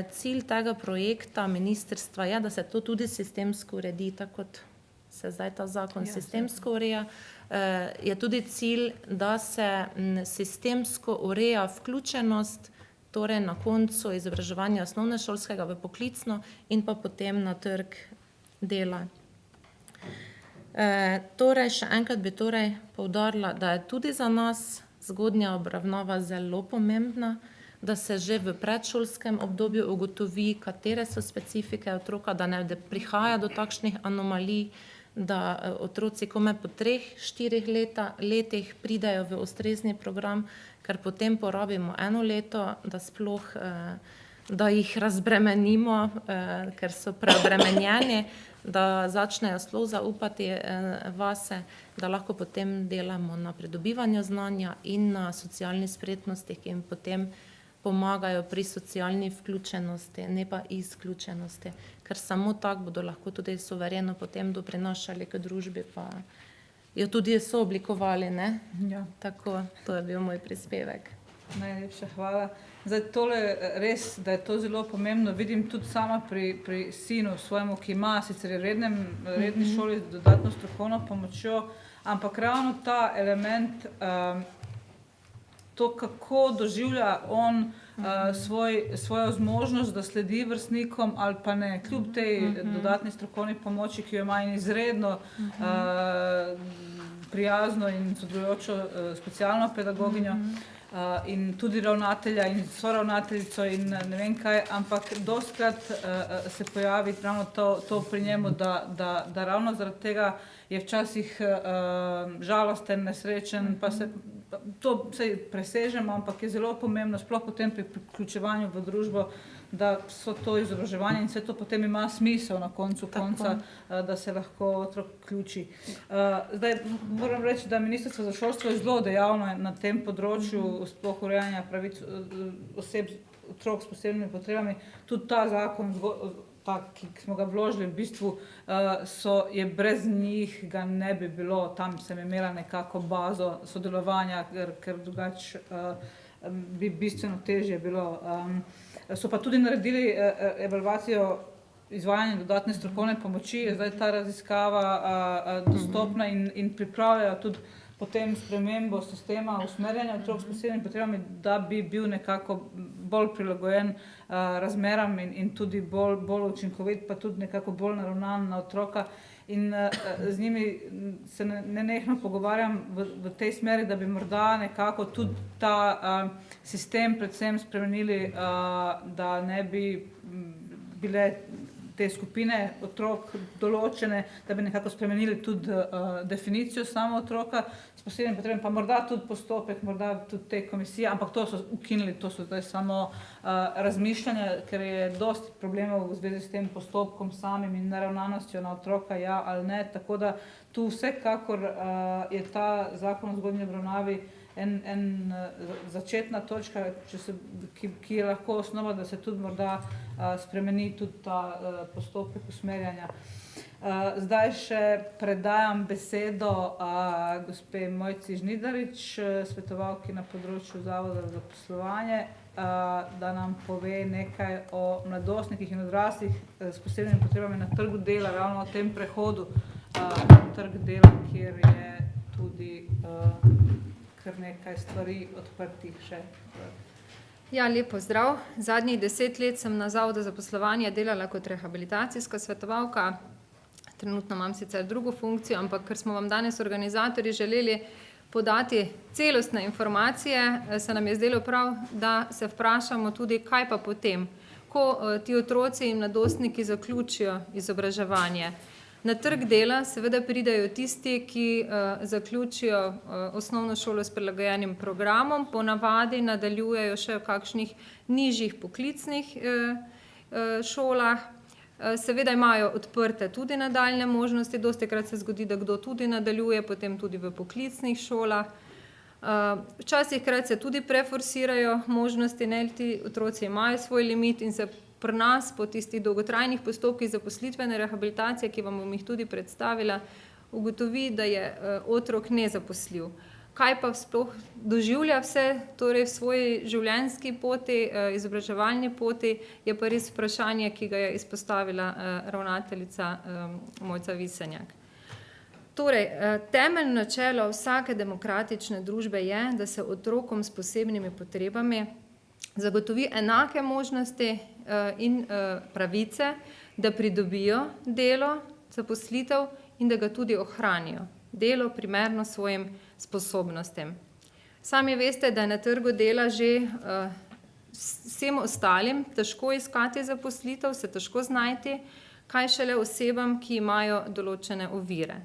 Cilj tega projekta ministrstva je, da se to tudi sistemsko uredi, tako kot se zdaj ta zakon sistemsko ureja. Je tudi cilj, da se sistemsko ureja vključenost, torej na koncu izobraževanja osnovnošolskega v poklicno in pa potem na trg dela. Torej, še enkrat bi poudarila, da je tudi za nas zgodnja obravnava zelo pomembna, da se že v predšolskem obdobju ugotovi, katere so specifike otroka, da ne prihaja do takšnih anomalij, da otroci komaj po 3-4 letih pridejo v ustrezni program, ker potem porabimo 1 leto, da jih razbremenimo, ker so preobremenjeni, da začnejo sploh zaupati vase, da lahko potem delamo na pridobivanju znanja in na socialni spretnosti, ki jim potem pomagajo pri socialni vključenosti, ne pa izključenosti, ker samo tako bodo lahko tudi suvereno potem doprinašali k družbi, pa jo tudi so oblikovali, ne? Ja. Tako, to je bil moj prispevek. Najlepša hvala. Zdaj, tole res, da je to zelo pomembno, vidim tudi sama pri sinu svojemu, ki ima sicer je redni šoli z dodatno strokovno pomočjo, ampak ravno ta element, to, kako doživlja on svojo zmožnost, da sledi vrstnikom ali pa ne, kljub tej dodatni strokovni pomoči, ki jo ima in izredno prijazno in sodelujočo specialno pedagoginjo, in tudi ravnatelja in soravnateljico in ne vem kaj, ampak dostikrat se pojavi ravno to pri njemu, da ravno zaradi tega je včasih žalosten, nesrečen, pa se to presežemo, ampak je zelo pomembno, sploh potem pri vključevanju v družbo, da so to izobraževanje in vse to potem ima smisel na koncu konca, da se lahko otrok vključi. Zdaj, moram reči, da Ministrstvo za šolstvo je zelo dejavno na tem področju, sploh urejanja pravic oseb, otrok s posebnimi potrebami. Tudi ta zakon, ki smo ga vložili, v bistvu je brez njih ga ne bi bilo, tam sem imela nekako bazo sodelovanja, ker drugače bi bistveno težje bilo. So pa tudi naredili evalvacijo izvajanje dodatne strokovne pomoči, je zdaj ta raziskava dostopna in pripravljajo tudi potem spremembo sistema usmerjanja otrok s posebnimi potrebami, da bi bil nekako bolj prilagojen razmeram in tudi bolj učinkovit, pa tudi nekako bolj naravnan na otroka. In z njimi se nenehno pogovarjam v tej smeri, da bi morda nekako tudi ta sistem predvsem spremenili, da ne bi bile te skupine otrok določene, da bi nekako spremenili tudi definicijo samo otroka s posebnimi potrebami, pa morda tudi postopek, morda tudi te komisije, ampak to so ukinili, to so zdaj samo razmišljanja, ker je dosti problemov v zvezi s tem postopkom samim in naravnanostjo na otroka, ja ali ne, tako da tu vsekakor je ta zakon o vzgojni obravnavi en začetna točka, ki je lahko osnova, da se tudi morda spremeni tudi ta postopek usmerjanja. Zdaj še predajam besedo gospe Mojci Žnidarič, svetovalki na področju Zavoda za zaposlovanje, da nam pove nekaj o mladostnikih in odraslih s posebnimi potrebami na trgu dela, ravno o tem prehodu na trg dela, kjer je tudi kar nekaj stvari odprtih še. Ja, lepo zdrav. Zadnjih 10 let sem na Zavodu za zaposlovanje delala kot rehabilitacijska svetovalka. Trenutno imam sicer drugo funkcijo, ampak ker smo vam danes organizatorji želeli podati celostne informacije, se nam je zdelo prav, da se vprašamo tudi, kaj pa potem, ko ti otroci in mladostniki zaključijo izobraževanje. Na trg dela seveda pridejo tisti, ki zaključijo osnovno šolo s prilagojenim programom, ponavadi nadaljujejo še v kakšnih nižjih poklicnih šolah. Seveda imajo odprte tudi nadaljne možnosti, dostikrat se zgodi, da kdo tudi nadaljuje, potem tudi v poklicnih šolah. Včasihkrat se tudi preforsirajo možnosti, ne, ti otroci imajo svoj limit in se pri nas po tistih dolgotrajnih postopkih zaposlitvene rehabilitacije, ki vam bom jih tudi predstavila, ugotovi, da je otrok nezaposljiv. Kaj pa sploh doživlja vse, torej v svoji življenjski poti, izobraževalni poti, je pa res vprašanje, ki ga je izpostavila ravnateljica Mojca Visenjak. Torej, temeljno načelo vsake demokratične družbe je, da se otrokom s posebnimi potrebami zagotovi enake možnosti in pravice, da pridobijo delo, zaposlitev in da ga tudi ohranijo. Delo primerno svojim sposobnostim. Sami veste, da je na trgu dela že vsem ostalim težko iskati zaposlitev, se težko znajti, kaj šele osebam, ki imajo določene ovire.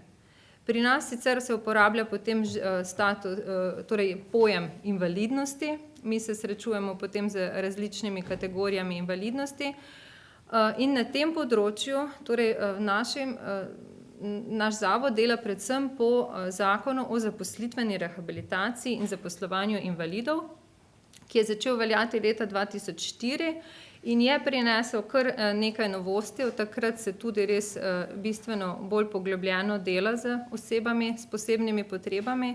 Pri nas sicer se uporablja potem torej pojem invalidnosti, mi se srečujemo potem z različnimi kategorijami invalidnosti in na tem področju, torej naš zavod dela predvsem po zakonu o zaposlitveni rehabilitaciji in zaposlovanju invalidov, ki je začel veljati leta 2004 in je prinesel kar nekaj novosti, od takrat se tudi res bistveno bolj poglobljeno dela z osebami s posebnimi potrebami,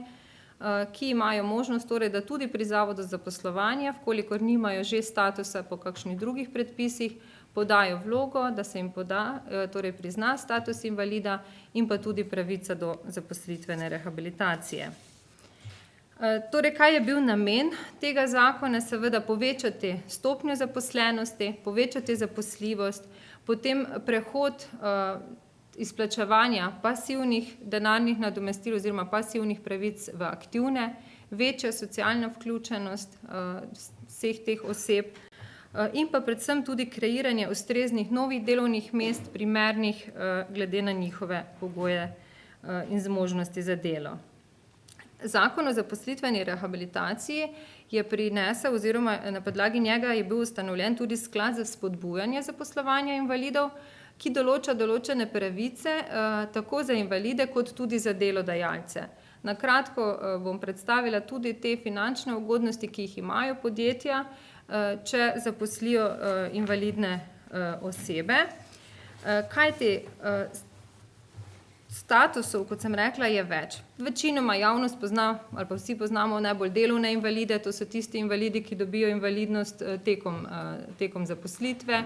ki imajo možnost, torej, da tudi pri Zavodu za zaposlovanje, vkolikor nimajo že statusa po kakšnih drugih predpisih, podajo vlogo, da se jim poda, torej prizna status invalida in pa tudi pravica do zaposlitvene rehabilitacije. Torej, kaj je bil namen tega zakona? Seveda povečati stopnjo zaposlenosti, povečati zaposljivost, potem prehod izplačevanja pasivnih denarnih nadomestil oziroma pasivnih pravic v aktivne, večja socialna vključenost vseh teh oseb in pa predvsem tudi kreiranje ustreznih novih delovnih mest, primernih glede na njihove pogoje in zmožnosti za delo. Zakon o zaposlitveni rehabilitaciji je prinesel oziroma na podlagi njega je bil ustanovljen tudi sklad za spodbujanje zaposlovanja invalidov, ki določa določene pravice tako za invalide kot tudi za delodajalce. Na kratko bom predstavila tudi te finančne ugodnosti, ki jih imajo podjetja, če zaposlijo invalidne osebe. Kajti Statusov, kot sem rekla, je več. Večinoma javnost pozna, ali pa vsi poznamo najbolj delovne invalide, to so tisti invalidi, ki dobijo invalidnost tekom zaposlitve,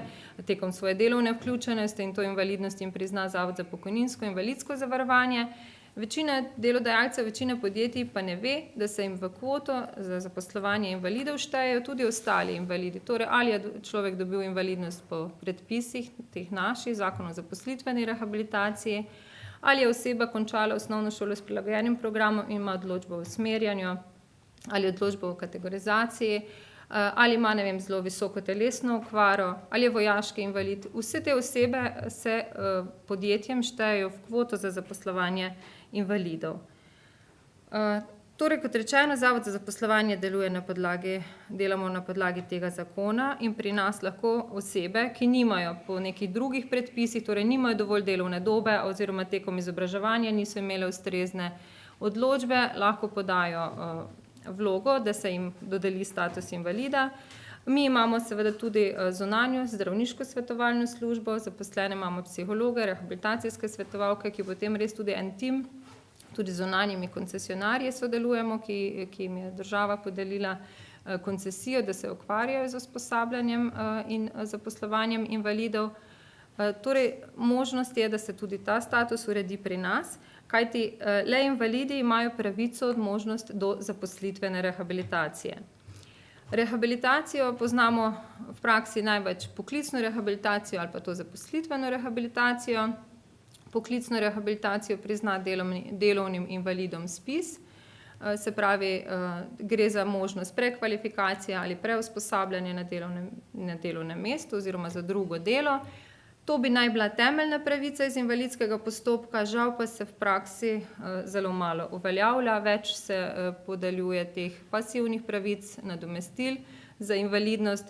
tekom svoje delovne vključenosti in to invalidnost jim prizna Zavod za pokojninsko in invalidsko zavarovanje. Večina delodajalcev, večina podjetij pa ne ve, da se jim v kvoto za zaposlovanje invalidov štejejo tudi ostali invalidi. Torej, ali je človek dobil invalidnost po predpisih teh naših, Zakon o zaposlitveni rehabilitaciji, ali je oseba končala osnovno šolo s prilagojenim programom in ima odločbo o usmerjanju, ali odločbo o kategorizaciji, ali ima, ne vem, zelo visoko telesno okvaro, ali je vojaški invalid. Vse te osebe se podjetjem štejejo v kvoto za zaposlovanje invalidov. Torej, kot rečeno, Zavod za zaposlovanje delamo na podlagi tega zakona in pri nas lahko osebe, ki nimajo po nekih drugih predpisih, torej nimajo dovolj delovne dobe oziroma tekom izobraževanja niso imele ustrezne odločbe, lahko podajo vlogo, da se jim dodeli status invalida. Mi imamo seveda tudi zunanjo zdravniško svetovalno službo, zaposlene imamo psihologe, rehabilitacijske svetovalke, ki potem res tudi en tim, tudi z zunanjimi koncesionarji sodelujemo, ki jim je država podelila koncesijo, da se ukvarjajo z usposabljanjem in zaposlovanjem invalidov. Torej, možnost je, da se tudi ta status uredi pri nas, kajti le invalidi imajo pravico, možnost do zaposlitvene rehabilitacije. Rehabilitacijo poznamo v praksi največ poklicno rehabilitacijo ali pa to zaposlitveno rehabilitacijo. Poklicno rehabilitacijo prizna delovnim invalidom ZPIZ, se pravi, gre za možnost prekvalifikacije ali preusposabljanja na delovnem mestu oziroma za drugo delo. To bi naj bila temeljna pravica iz invalidskega postopka, žal pa se v praksi zelo malo uveljavlja, več se podeljuje teh pasivnih pravic, nadomestil za invalidnost,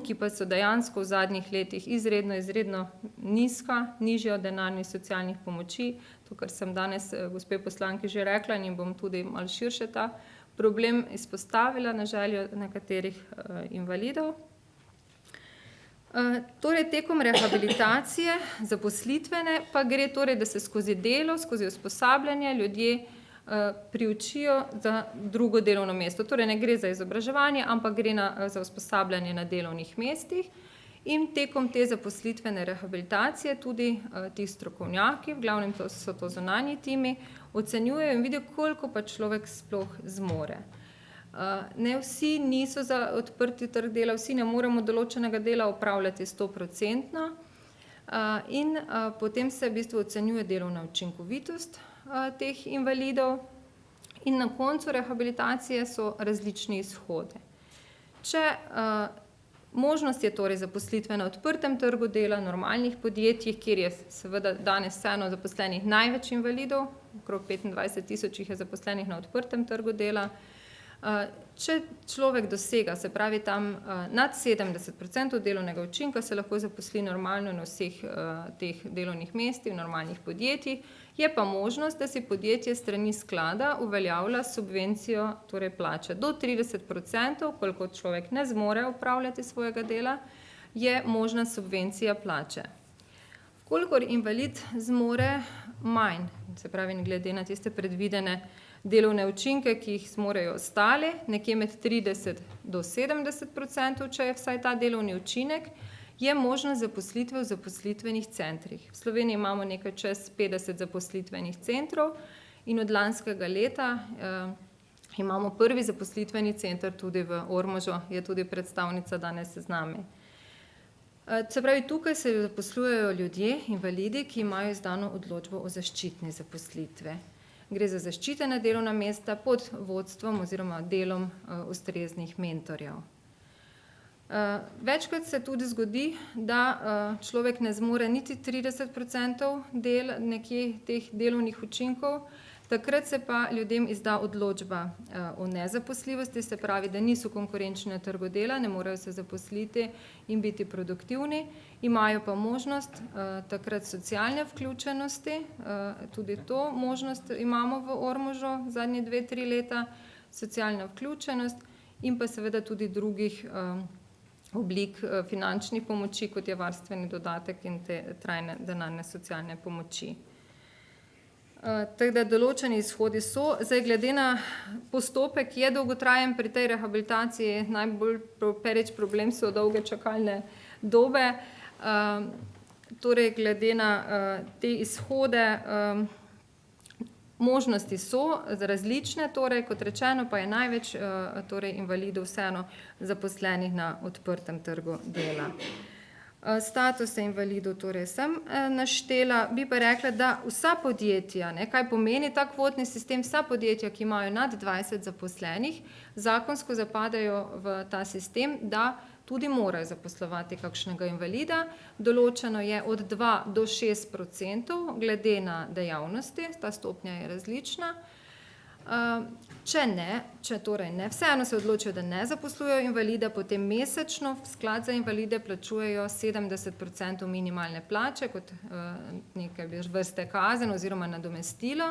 ki pa so dejansko v zadnjih letih izredno nizka, nižja od denarnih socialnih pomoči. To, kar sem danes gospe poslanki že rekla in bom tudi malo širše ta problem izpostavila na željo nekaterih invalidov. Torej, tekom rehabilitacije zaposlitvene pa gre torej, da se skozi delo, skozi usposabljanje ljudje priučijo za drugo delovno mesto. Torej, ne gre za izobraževanje, ampak gre za usposabljanje na delovnih mestih in tekom te zaposlitvene rehabilitacije tudi ti strokovnjaki, v glavnem so to zunanji timi, ocenjujejo in vidijo, koliko pa človek sploh zmore. Ne vsi niso za odprti trg dela, vsi ne moremo določenega dela opravljati 100% in potem se v bistvu ocenjuje delovna učinkovitost teh invalidov in na koncu rehabilitacije so različni izhodi. Možnost je torej zaposlitve na odprtem trgu dela, normalnih podjetjih, kjer je seveda danes vseeno zaposlenih največ invalidov, okrog 25.000 jih je zaposlenih na odprtem trgu dela. Če človek dosega, se pravi tam nad 70% delovnega učinka, se lahko zaposli normalno na vseh teh delovnih mestih, v normalnih podjetjih, je pa možnost, da si podjetje strani sklada uveljavlja subvencijo, torej plače do 30%, koliko človek ne zmore upravljati svojega dela, je možna subvencija plače. Kolikor invalid zmore manj, se pravi glede na tiste predvidene delovne učinke, ki jih zmorejo ostali, nekje med 30 do 70%, če je vsaj ta delovni učinek, je možnost zaposlitve v zaposlitvenih centrih. V Sloveniji imamo nekaj čez 50 zaposlitvenih centrov in od lanskega leta imamo prvi zaposlitveni center tudi v Ormožu, je tudi predstavnica danes z nami. Se pravi, tukaj se zaposlujejo ljudje, invalidi, ki imajo izdano odločbo o zaščitni zaposlitvi. Gre za zaščitena delovna mesta pod vodstvom oziroma delom ustreznih mentorjev. Večkrat se tudi zgodi, da človek ne zmore niti 30% nekje teh delovnih učinkov, takrat se pa ljudem izda odločba o nezaposljivosti, se pravi, da niso konkurenčni na trgu dela, ne morejo se zaposliti in biti produktivni, imajo pa možnost takrat socialne vključenosti, tudi to možnost imamo v Ormožu zadnje 2-3 leta, socialna vključenost in pa seveda tudi drugih oblik finančnih pomoči, kot je varstveni dodatek in te trajne denarne socialne pomoči. Tako da določeni izhodi so. Zdaj, glede na postopek je dolgotrajen pri tej rehabilitaciji, najbolj pereč problem so dolge čakalne dobe. Torej, glede na te izhode, možnosti so različne, torej, kot rečeno, pa je največ torej, invalidov vseeno zaposlenih na odprtem trgu dela. Statuse invalidov torej sem naštela, bi pa rekla, da vsa podjetja, kaj pomeni ta kvotni sistem, vsa podjetja, ki imajo nad 20 zaposlenih, zakonsko zapadajo v ta sistem, da tudi morajo zaposlovati kakšnega invalida. Določeno je od 2 do 6% glede na dejavnosti, ta stopnja je različna. Če torej ne, vseeno se odločijo, da ne zaposlujejo invalida, potem mesečno v sklad za invalide plačujejo 70% minimalne plače kot neke vrste kazen oziroma nadomestilo,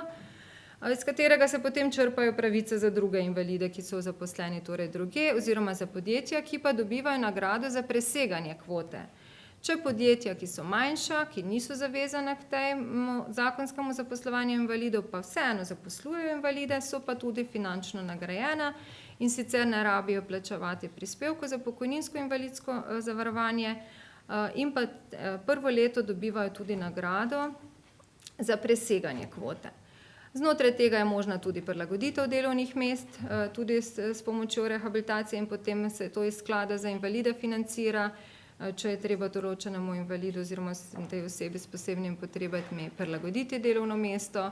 iz katerega se potem črpajo pravice za druge invalide, ki so zaposleni torej drugje, oziroma za podjetja, ki pa dobivajo nagrado za preseganje kvote. Če podjetja, ki so manjša, ki niso zavezana k temu zakonskemu zaposlovanju invalidov, pa vseeno zaposlujejo invalide, so pa tudi finančno nagrajena in sicer ne rabijo plačevati prispevkov za pokojninsko invalidsko zavarovanje in pa prvo leto dobivajo tudi nagrado za preseganje kvote. Znotraj tega je možna tudi prilagoditev delovnih mest, tudi s pomočjo rehabilitacije in potem se to iz sklada za invalide financira, če je treba določenemu invalidu oziroma tej osebi s posebnimi potrebami prilagoditi delovno mesto.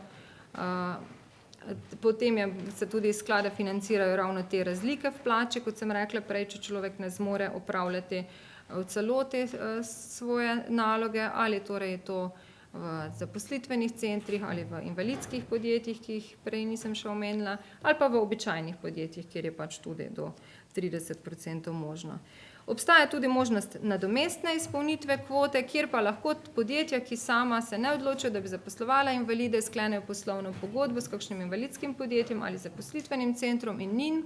Potem se tudi iz sklada financirajo ravno te razlike v plači, kot sem rekla prej, če človek ne zmore opravljati v celoti svoje naloge, ali torej je to v zaposlitvenih centrih ali v invalidskih podjetjih, ki jih prej nisem še omenila, ali pa v običajnih podjetjih, kjer je pač tudi do 30% možno. Obstaja tudi možnost nadomestne izpolnitve kvote, kjer pa lahko podjetja, ki sama se ne odločijo, da bi zaposlovala invalide, sklenejo poslovno pogodbo s kakšnim invalidskim podjetjem ali zaposlitvenim centrom in njim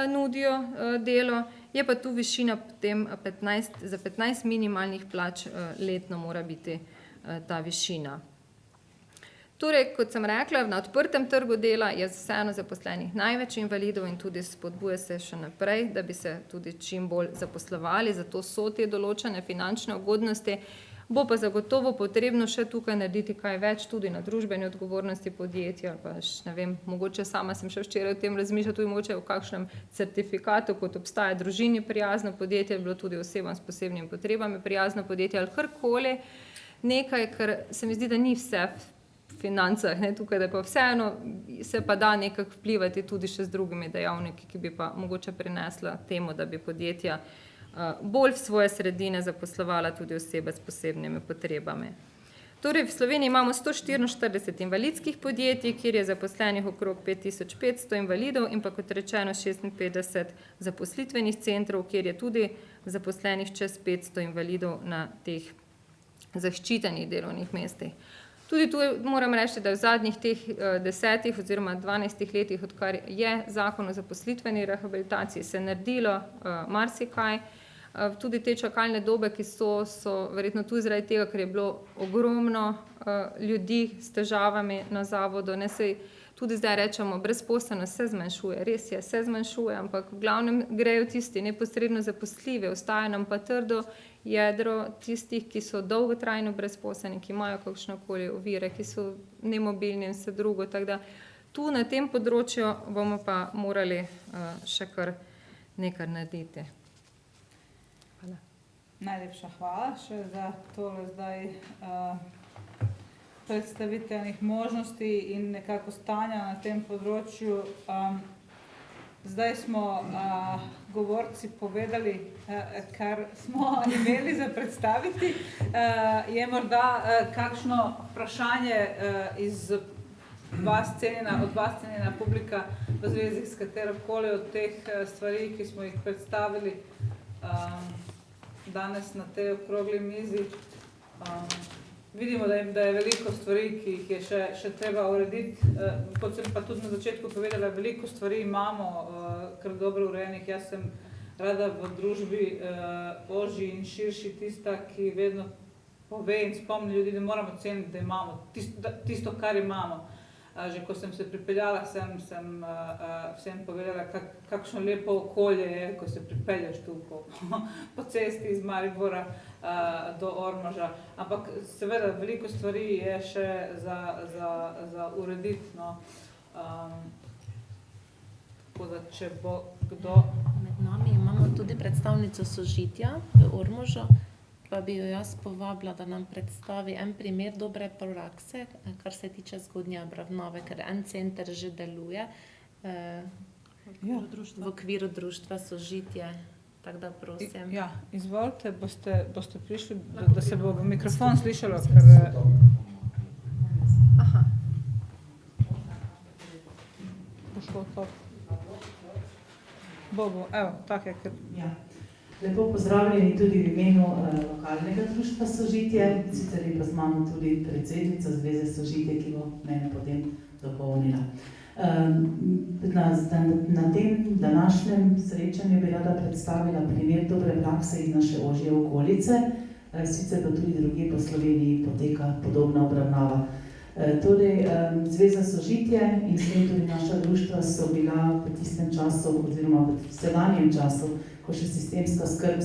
nudijo delo, je pa tu višina potem za 15 minimalnih plač letno mora biti ta višina. Torej, kot sem rekla, na odprtem trgu dela je vseeno zaposlenih največ invalidov in tudi spodbuja se še naprej, da bi se tudi čim bolj zaposlovali, zato so te določene finančne ugodnosti. Bo pa zagotovo potrebno še tukaj narediti kaj več tudi na družbeni odgovornosti podjetja, pa ne vem, mogoče sama sem še včeraj o tem razmišljala, tudi mogoče o kakšnem certifikatu, kot obstaja družini prijazno podjetje, bilo tudi osebam s posebnimi potrebami prijazno podjetje ali karkoli, nekaj, kar se mi zdi, da ni vse financah, tukaj, da pa vseeno se pa da nekako vplivati tudi še z drugimi dejavniki, ki bi pa mogoče prinesla temu, da bi podjetja bolj v svoje sredine zaposlovala tudi osebe s posebnimi potrebami. Torej, v Sloveniji imamo 144 invalidskih podjetij, kjer je zaposlenih okrog 5500 invalidov in pa kot rečeno 56 zaposlitvenih centrov, kjer je tudi zaposlenih čez 500 invalidov na teh zaščitenih delovnih mestih. Tudi tu moram reči, da v zadnjih teh 10 oziroma 12 letih, odkar je zakon o zaposlitveni rehabilitaciji, se naredilo marsikaj. Tudi te čakalne dobe, ki so verjetno tudi zaradi tega, ker je bilo ogromno ljudi s težavami na zavodu. Tudi zdaj rečemo, brezposelnost se zmanjšuje, res je, se zmanjšuje, ampak v glavnem grejo tisti neposredno zaposljivi, ostaja nam pa trdo jedro tistih, ki so dolgotrajno brezposelni, ki imajo kakšnokoli ovire, ki so nemobilni in vse drugo. Tako da tu na tem področju bomo pa morali še kar nekaj narediti. Hvala. Najlepša hvala še za tole zdaj predstavitev možnosti in nekako stanja na tem področju. Zdaj smo govorci povedali, kar smo imeli za predstaviti. Je morda kakšno vprašanje od vas cenjena publika v zvezi s katerokoli od teh stvari, ki smo jih predstavili danes na tej okrogli mizi. Vidimo, da je veliko stvari, ki jih je še treba urediti. Kot sem pa tudi na začetku povedala, veliko stvari imamo kar dobro urejenih. Jaz sem rada v družbi ožji in širši tista, ki vedno pove in spomni ljudi, da moramo ceniti, da imamo tisto, kar imamo. Že ko sem se pripeljala sem vsem povedala, kakšno lepo okolje je, ko se pripelješ tu po cesti iz Maribora do Ormoža. Ampak seveda veliko stvari je še za urediti. No. Tako da, če bo kdo... Med nami imamo tudi predstavnico Sožitja v Ormožu, pa bi jo jaz povabila, da nam predstavi en primer dobre prakse, kar se tiče zgodnje obravnave, ker en center že deluje v okviru društva Sožitje. Tako da prosim. Ja, izvolite, boste prišli, da se bo v mikrofon slišalo, ker... Aha. Bo šlo to. Bo, evo, tako je, ker... Ja. Lepo pozdravljeni tudi v imenu lokalnega društva Sožitje, sicer je pa z mano tudi predsednica Zveze Sožitje, ki bo mene potem dopolnila. Na tem današnjem srečanju bi rada predstavila primer dobre prakse iz naše ožje okolice, sicer pa tudi drugje po Sloveniji poteka podobna obravnava. Torej, Zveza Sožitje in s tem tudi naša društva so bila v tistem času oziroma v sedanjem času, ko še sistemska skrb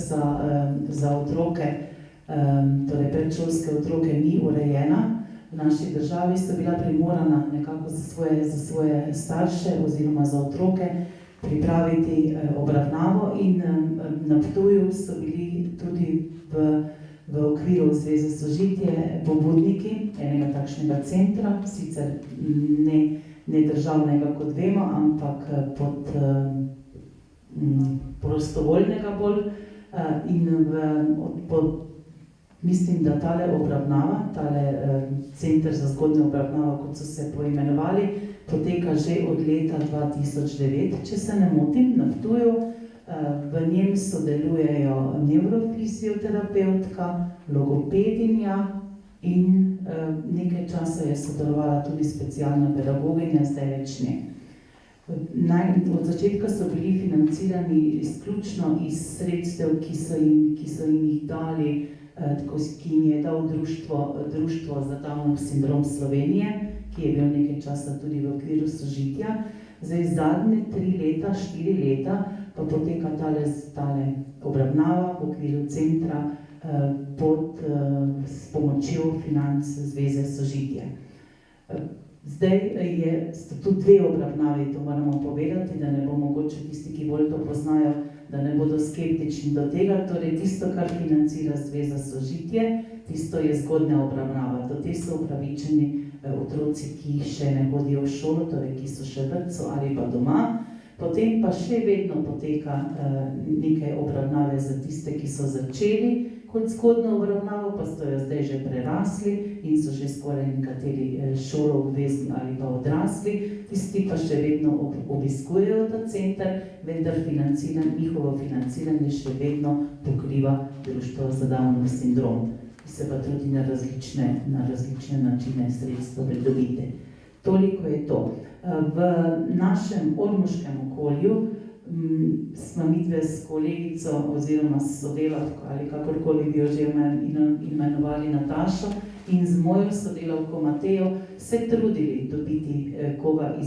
za otroke, torej predšolske otroke, ni urejena. V naši državi so bila primorana nekako za svoje starše oziroma za otroke pripraviti obravnavo in na Ptuju so bili tudi v okviru Zveze Sožitje pobudniki enega takšnega centra, sicer ne državnega, kot vemo, ampak pod prostovoljnega bolj in mislim, da tale obravnava, tale center za zgodnjo obravnavo, kot so se poimenovali, poteka že od leta 2009, če se ne motim, na Ptuju. V njem sodelujejo nevrofizioterapeutka, logopedinja in nekaj časa je sodelovala tudi specialna pedagoginja, zdaj več ne. Od začetka so bili financirani izključno iz sredstev, ki so jim jih dali, ki jim je dal Društvo za Downov sindrom Slovenije, ki je bil nekaj časa tudi v okviru Sožitja. Zdaj zadnje 4 leta pa poteka tale obravnava v okviru centra s pomočjo financ Zveze Sožitje. Zdaj sta tu 2 obravnavi, to moramo povedati, da ne bo mogoče tisti, ki bolj to poznajo, da ne bodo skeptični do tega. Torej, tisto, kar financira Zveza Sožitje, tisto je zgodnja obravnava. Do te so upravičeni otroci, ki še ne hodijo v šolo, torej ki so še v vrtcu ali pa doma. Potem pa še vedno poteka nekaj obravnave za tiste, ki so začeli kot zgodnjo obravnavo, pa so jo zdaj že prerasli in so že skoraj nekateri šolo obvezni ali pa odrasli. Tisti pa še vedno obiskujejo ta center, vendar njihovo financiranje še vedno pokriva Društvo za Downov sindrom, ki se pa trudi na različne načine sredstva pridobiti. Toliko je to. V našem ormoškem okolju smo midve s kolegico oziroma s sodelavko ali kakorkoli bi jo že imenovali Natašo in z mojo sodelavko Matejo se trudili dobiti koga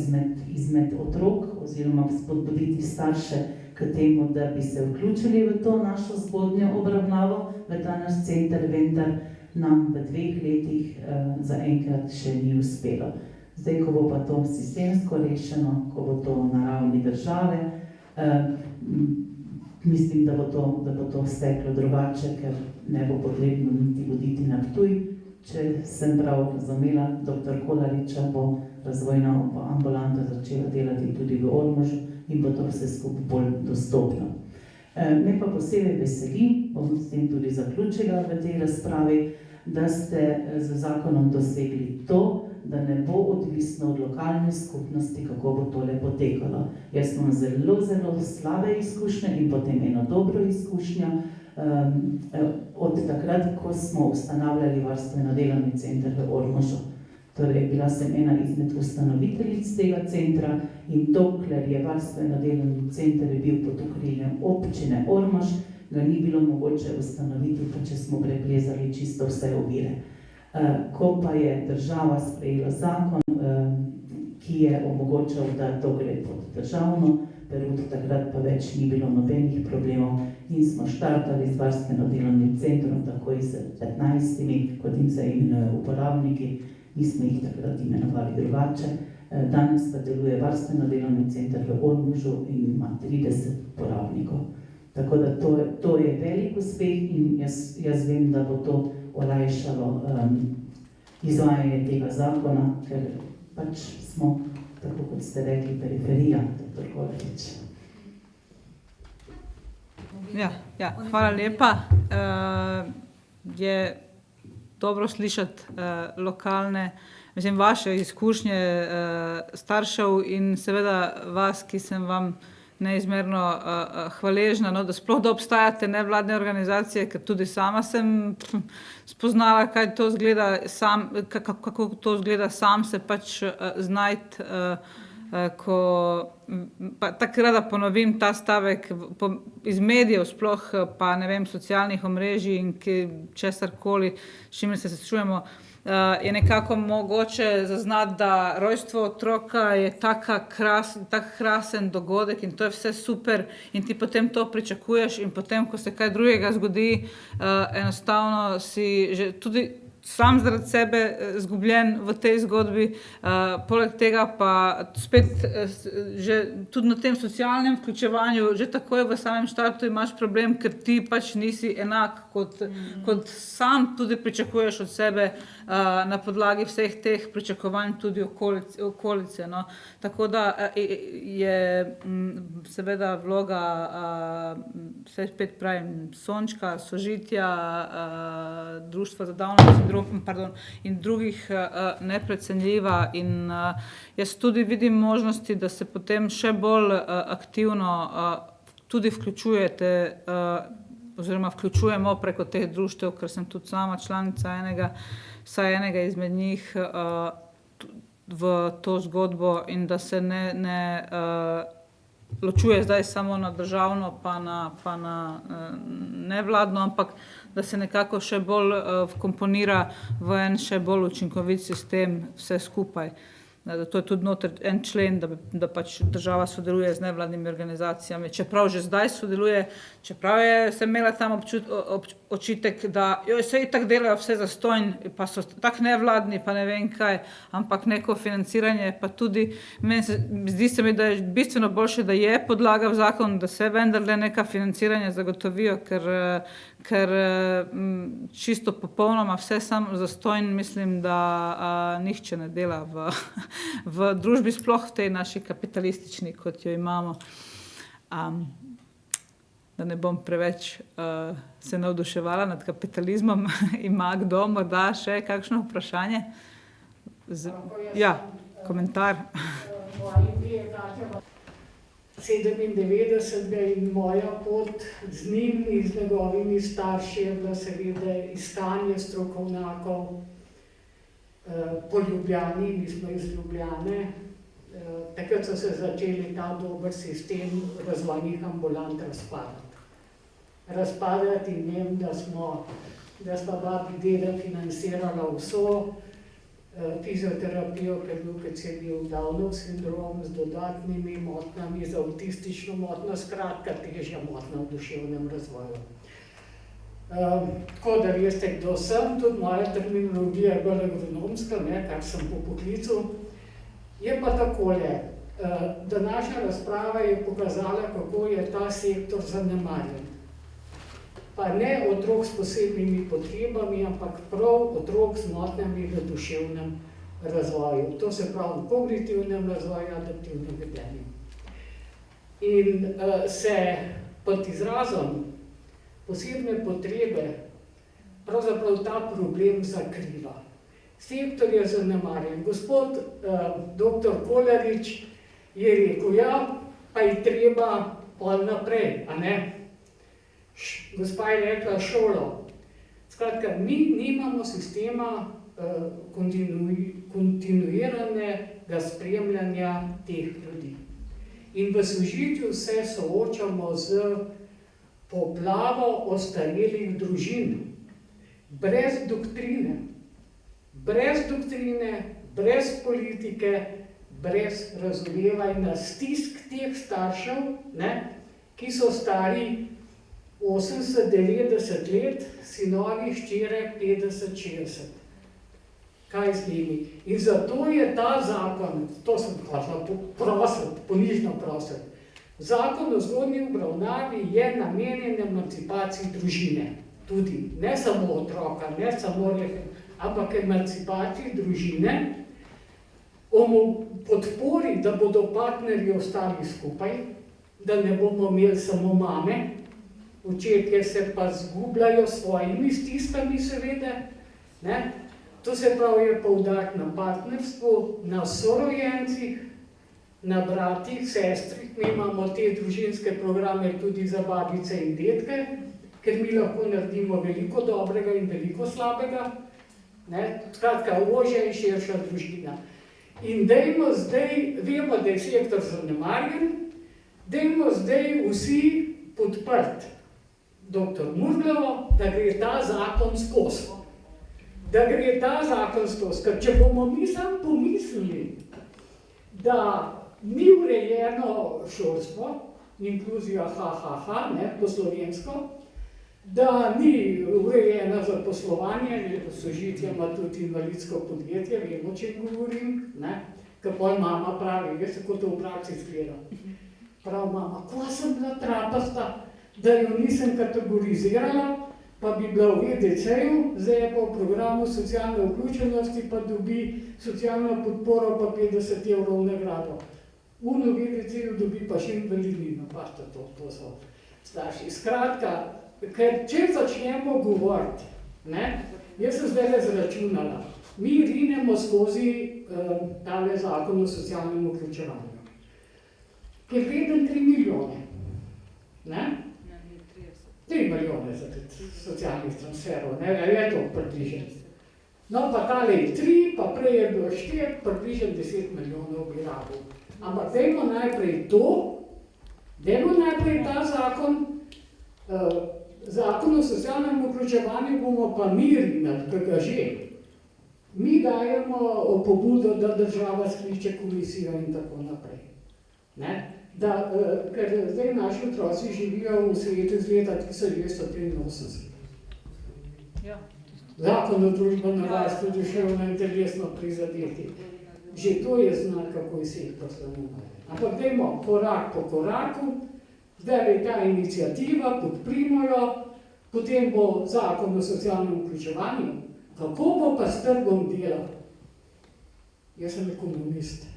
izmed otrok oziroma spodbuditi starše k temu, da bi se vključili v to našo zgodnjo obravnavo, v ta naš center, vendar nam v 2 letih zaenkrat še ni uspelo. Zdaj, ko bo pa to sistemsko rešeno, ko bo to na ravni države, mislim, da bo to steklo drugače, ker ne bo potrebno niti voditi na Ptuj. Če sem prav razumela, dr. Kolariča bo razvojna ambulanta začela delati tudi v Ormožu in bo to vse skupaj bolj dostopno. Me pa posebej veseli, bom s tem tudi zaključila v tej razpravi, da ste z zakonom dosegli to, da ne bo odvisno od lokalne skupnosti, kako bo tole potekalo. Jaz imam zelo slabe izkušnje in potem eno dobro izkušnjo od takrat, ko smo ustanavljali varstveno-delovni center v Ormožu. Torej, bila sem ena izmed ustanoviteljic tega centra in dokler je varstveno-delovni center bil pod okriljem občine Ormož, ga ni bilo mogoče ustanoviti, pa če smo preplezali čisto vse ovire. Ko pa je država sprejela zakon ki je omogočal, da to gre pod državno, Perut takrat pa več ni bilo nobenih problemov in smo štartali z varstveno-delovnim centrom, takoj z 15, kot jim se imenujejo uporabniki, mi smo jih takrat imenovali drugače. Danes pa deluje varstveno-delovni center v Ormožu in ima 30 uporabnikov. Tako da to je velik uspeh in jaz vem, da bo to olajšalo izvajanje tega zakona, ker pač smo, tako kot ste rekli, periferija, dr. Kolarič. Ja, hvala lepa. Je dobro slišati lokalne, vaše izkušnje staršev in seveda vas, ki sem vam neizmerno hvaležna, da sploh da obstajate nevladne organizacije, ker tudi sama sem spoznala, kako to izgleda, sam se pač znajti, ko tako rada ponovim ta stavek iz medijev sploh, pa ne vem, socialnih omrežij in česarkoli, s čimer se srečujemo, je nekako mogoče zaznati, da rojstvo otroka je tak krasen dogodek in to je vse super in ti potem to pričakuješ in potem, ko se kaj drugega zgodi, enostavno si že tudi sam zaradi sebe zgubljen v tej zgodbi, poleg tega pa spet že tudi na tem socialnem vključevanju, že takoj v samem štartu imaš problem, ker ti pač nisi enak, kot sam tudi pričakuješ od sebe na podlagi vseh teh pričakovanj tudi okolice. No. Tako da je seveda vloga, vse spet pravim, Sončka, Sožitja, Društva za Downov sindrom, in drugih neprecenljiva in jaz tudi vidim možnosti, da se potem še bolj aktivno tudi vključujete oziroma vključujemo preko teh društev, ker sem tudi sama članica vsaj enega izmed njih v to zgodbo in da se ne ločuje zdaj samo na državno pa na nevladno, ampak da se nekako še bolj vkomponira v en še bolj učinkovit sistem vse skupaj. To je tudi noter en člen, da pač država sodeluje z nevladnimi organizacijami, čeprav že zdaj sodeluje, čeprav sem imela tam očitek, da se itak delajo vse zastonj, pa so tak nevladni, pa ne vem kaj, ampak neko financiranje, pa tudi, zdi se mi, da je bistveno boljše, da je podlaga v zakon, da se vendarle neka financiranja zagotovijo, ker čisto popolnoma vse samo zastonj, mislim, da nihče ne dela v družbi, sploh v tej naši kapitalistični, kot jo imamo. Da ne bom preveč se navduševala nad kapitalizmom. Ima kdo morda še kakšno vprašanje? Ja, komentar. Moja ime je Katja 97 in moja pot z njim in z njegovimi starši je bila seveda iskanje strokovnjakov po Ljubljani, mi smo iz Ljubljane. Takrat so se začeli ta dober sistem razvojnih ambulant razpadati in vem, da sva babi deda financirala vso fizioterapijo, ker Lukec je bil Downov sindrom z dodatnimi motnjami za avtistično motnjo, skratka težja motnja v duševnem razvoju. Tako da veste, kdo sem, tudi moja terminologija je bila agronomska, kar sem po poklicu. Je pa takole, današnja razprava je pokazala, kako je ta sektor zanemarjen. Pa ne otrok s posebnimi potrebami, ampak prav otrok s motnjami v duševnem razvoju. To se pravi v kognitivnem razvoju, adaptivnem vedenju. In se pod izrazom posebne potrebe pravzaprav ta problem zakriva. Sektor je zanemarjen. Gospod dr. Kolarič je rekel, pa je treba pol naprej, a ne? Gospa je rekla šolo. Skratka, mi nimamo sistema kontinuiranega spremljanja teh ljudi. In v Sožitju se soočamo z poplavo ostarelih družin, brez doktrine, brez politike, brez razumevanja stisk teh staršev, ne, ki so stari 80-90 let, sinovi, hčere 50-60. Kaj z njimi? In zato je ta zakon, to sem prosil, ponižno prosil, zakon o zgodnji obravnavi je namenjen emancipaciji družine. Tudi, ne samo otroka, ne samo ampak emancipaciji družine, podpori, da bodo partnerji ostali skupaj, da ne bomo imeli samo mame, očetje se pa zgubljajo s svojimi stiskami seveda, ne? To se pravi je poudarek na partnerstvu, na sorojencih, na bratih, sestrih. Mi imamo te družinske programe tudi za babice in dedke, ker mi lahko naredimo veliko dobrega in veliko slabega. Ne? Skratka, ožja in širša družina. In dajmo zdaj, vemo, da je sektor zanemarjen, dajmo zdaj vsi podprti dr. Murglovo, da gre ta zakon skozi. Da gre ta zakon skozi. Ker če bomo mi sam pomislili, da ni urejeno šolstvo, inkluzija ne, po slovensko, da ni urejeno zaposlovanje, Sožitje ima tudi invalidsko podjetje, vemo, če govorim, ne, ker pol mama pravi, veste, kako to v praksi izgleda. Prav mama, ko sem bila trapasta, da jo nisem kategorizirala, pa bi bila v VDC-ju, zdaj je pa v programu socialne vključenosti, pa dobi socialno podporo pa 50 € nagrado. V VDC-ju dobi pa še invalidnino, pa to so starši. Skratka, ker če začnemo govoriti, ne, jaz sem zdaj zračunala, mi rinemo skozi tale zakon o socialnem vključevanju, ki je vreden 3 milijone, ne? 3 milijone za socialnih transferov, ne, je to približen. No, pa tale je 3, pa prej je bilo 4, približen 10 milijonov bi rabil. Ampak dajmo najprej to, dajmo najprej ta zakon, zakon o socialnem vključevanju bomo pa mi rinali, kaj ga že. Mi dajemo pobudo, da država skliče komisijo in tako naprej. Ne? Da, ker zdaj naši otroci živijo v svetu iz leta 1983. Ja. Zakon o družbeno varstvu duševno in telesno prizadeti. Že to je znak, kako je sektor zanemarjen. Ampak dajmo korak po koraku, zdaj je ta iniciativa, podprimo jo, potem bo zakon o socialnem vključevanju. Kako bo pa s trgom dela? Jaz sem ekonomist.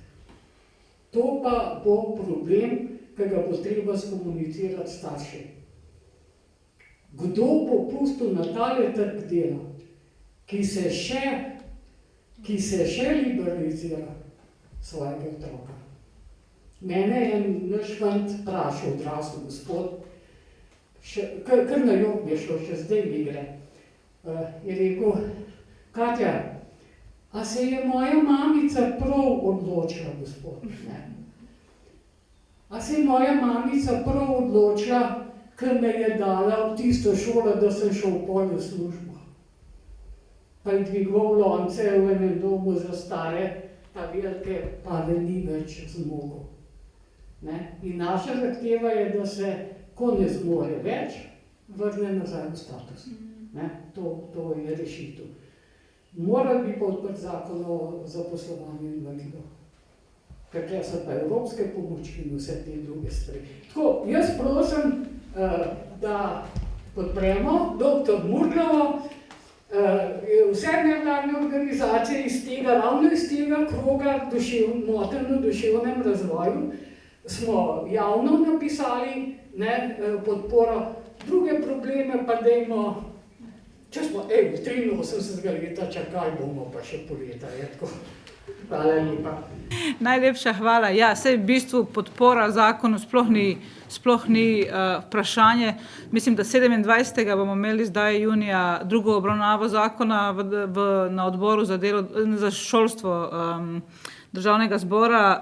To pa bo problem, ki ga bo treba skomunicirati starši. Kdo bo pustil na tale trg dela, ki se še liberalizira svojega otroka? Mene je naš fant vprašal, odrasel gospod, kar na jok mi je šlo, še zdaj mi gre. Je rekel, Katja, a se je moja mamica prav odločila, gospod? Ne. A se je moja mamica prav odločila, ker me je dala v tisto šolo, da sem šel v poljo službo? Pa je dvigoval lonce v enem domu za stare, ta velike, pa da ni več zmogel. Ne? In naša zahteva je, da se, ko ne zmore več, vrne nazaj v status. Ne? To je rešitev. Morali bi podpreti zakon o zaposlovanju invalidov. Ker tukaj so pa evropske pomoči in vse te druge stvari. Tako, jaz prosim, da podpremo dr. Murglovo, vse nevladne organizacije iz tega, ravno iz tega kroga motenj v duševnem razvoju, smo javno napisali, ne, podporo. Druge probleme pa dajmo, če smo, 83 leta čakali, bomo pa še poleta, je tako. Hvala lepa. Najlepša hvala. Ja, saj v bistvu podpora zakonu sploh ni vprašanje. Mislim, da 27. bomo imeli zdaj junija drugo obravnavo zakona na odboru za šolstvo Državnega zbora.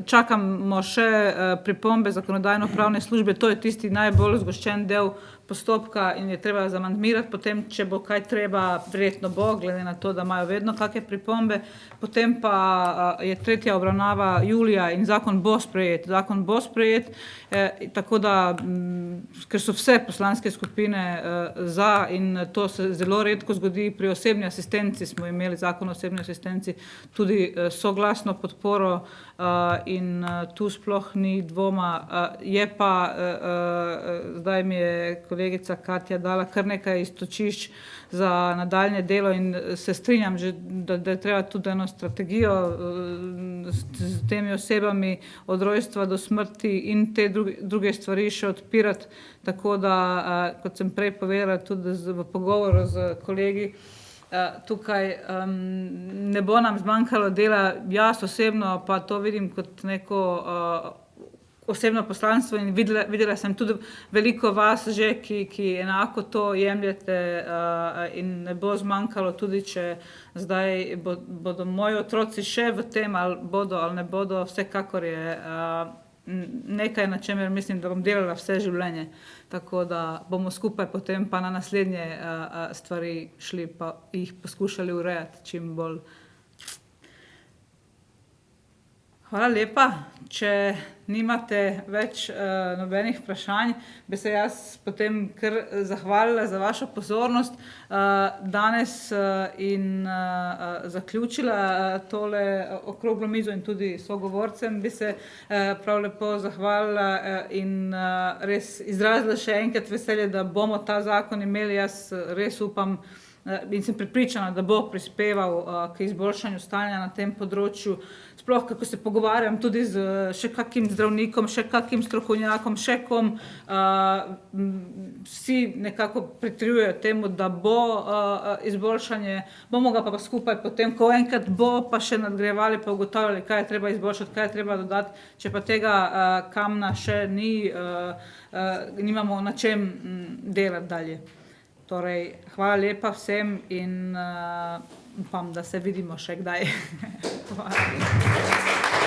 Čakamo še pripombe zakonodajno-pravne službe, to je tisti najbolj zgoščen del postopka in je treba zamandmirati, potem, če bo kaj treba, verjetno bo, glede na to, da imajo vedno kakšne pripombe, potem pa je tretja obravnava julija in zakon bo sprejet. Tako da, ker so vse poslanske skupine za in to se zelo redko zgodi, pri osebni asistenci smo imeli zakon o osebni asistenci tudi soglasno podporo in tu sploh ni dvoma. Je pa, zdaj mi je kolegica Katja dala kar nekaj iztočišč za nadaljnje delo in se strinjam, že, da je treba tudi eno strategijo s temi osebami od rojstva do smrti in te druge stvari še odpirati, tako da, kot sem prej povedala, tudi v pogovoru z kolegi, tukaj ne bo nam zmanjkalo dela. Jaz osebno pa to vidim kot neko osebno poslanstvo in videla sem tudi veliko vas že, ki enako to jemljete in ne bo zmanjkalo, tudi če zdaj bodo moji otroci še v tem, ali bodo ali ne bodo, vsekakor je nekaj, na čemer mislim, da bom delala vse življenje. Tako da bomo skupaj potem pa na naslednje stvari šli pa jih poskušali urejati čim bolj. Hvala lepa. Če nimate več nobenih vprašanj, bi se jaz potem kar zahvalila za vašo pozornost danes in zaključila tole okroglo mizo in tudi sogovorcem bi se prav lepo zahvalila in res izrazila še enkrat veselje, da bomo ta zakon imeli. Jaz res upam in sem prepričana, da bo prispeval k izboljšanju stanja na tem področju. Sploh, kako se pogovarjam tudi z še kakim zdravnikom, še kakim strokovnjakom, še kom, vsi nekako pritrjujejo temu, da bo izboljšanje, bomo ga pa skupaj potem, ko enkrat bo, pa še nadgrajevali, pa ugotavljali, kaj je treba izboljšati, kaj je treba dodati, če pa tega kamna še ni, nimamo na čem delati dalje. Torej, hvala lepa vsem in upam, da se vidimo še kdaj. Hvala.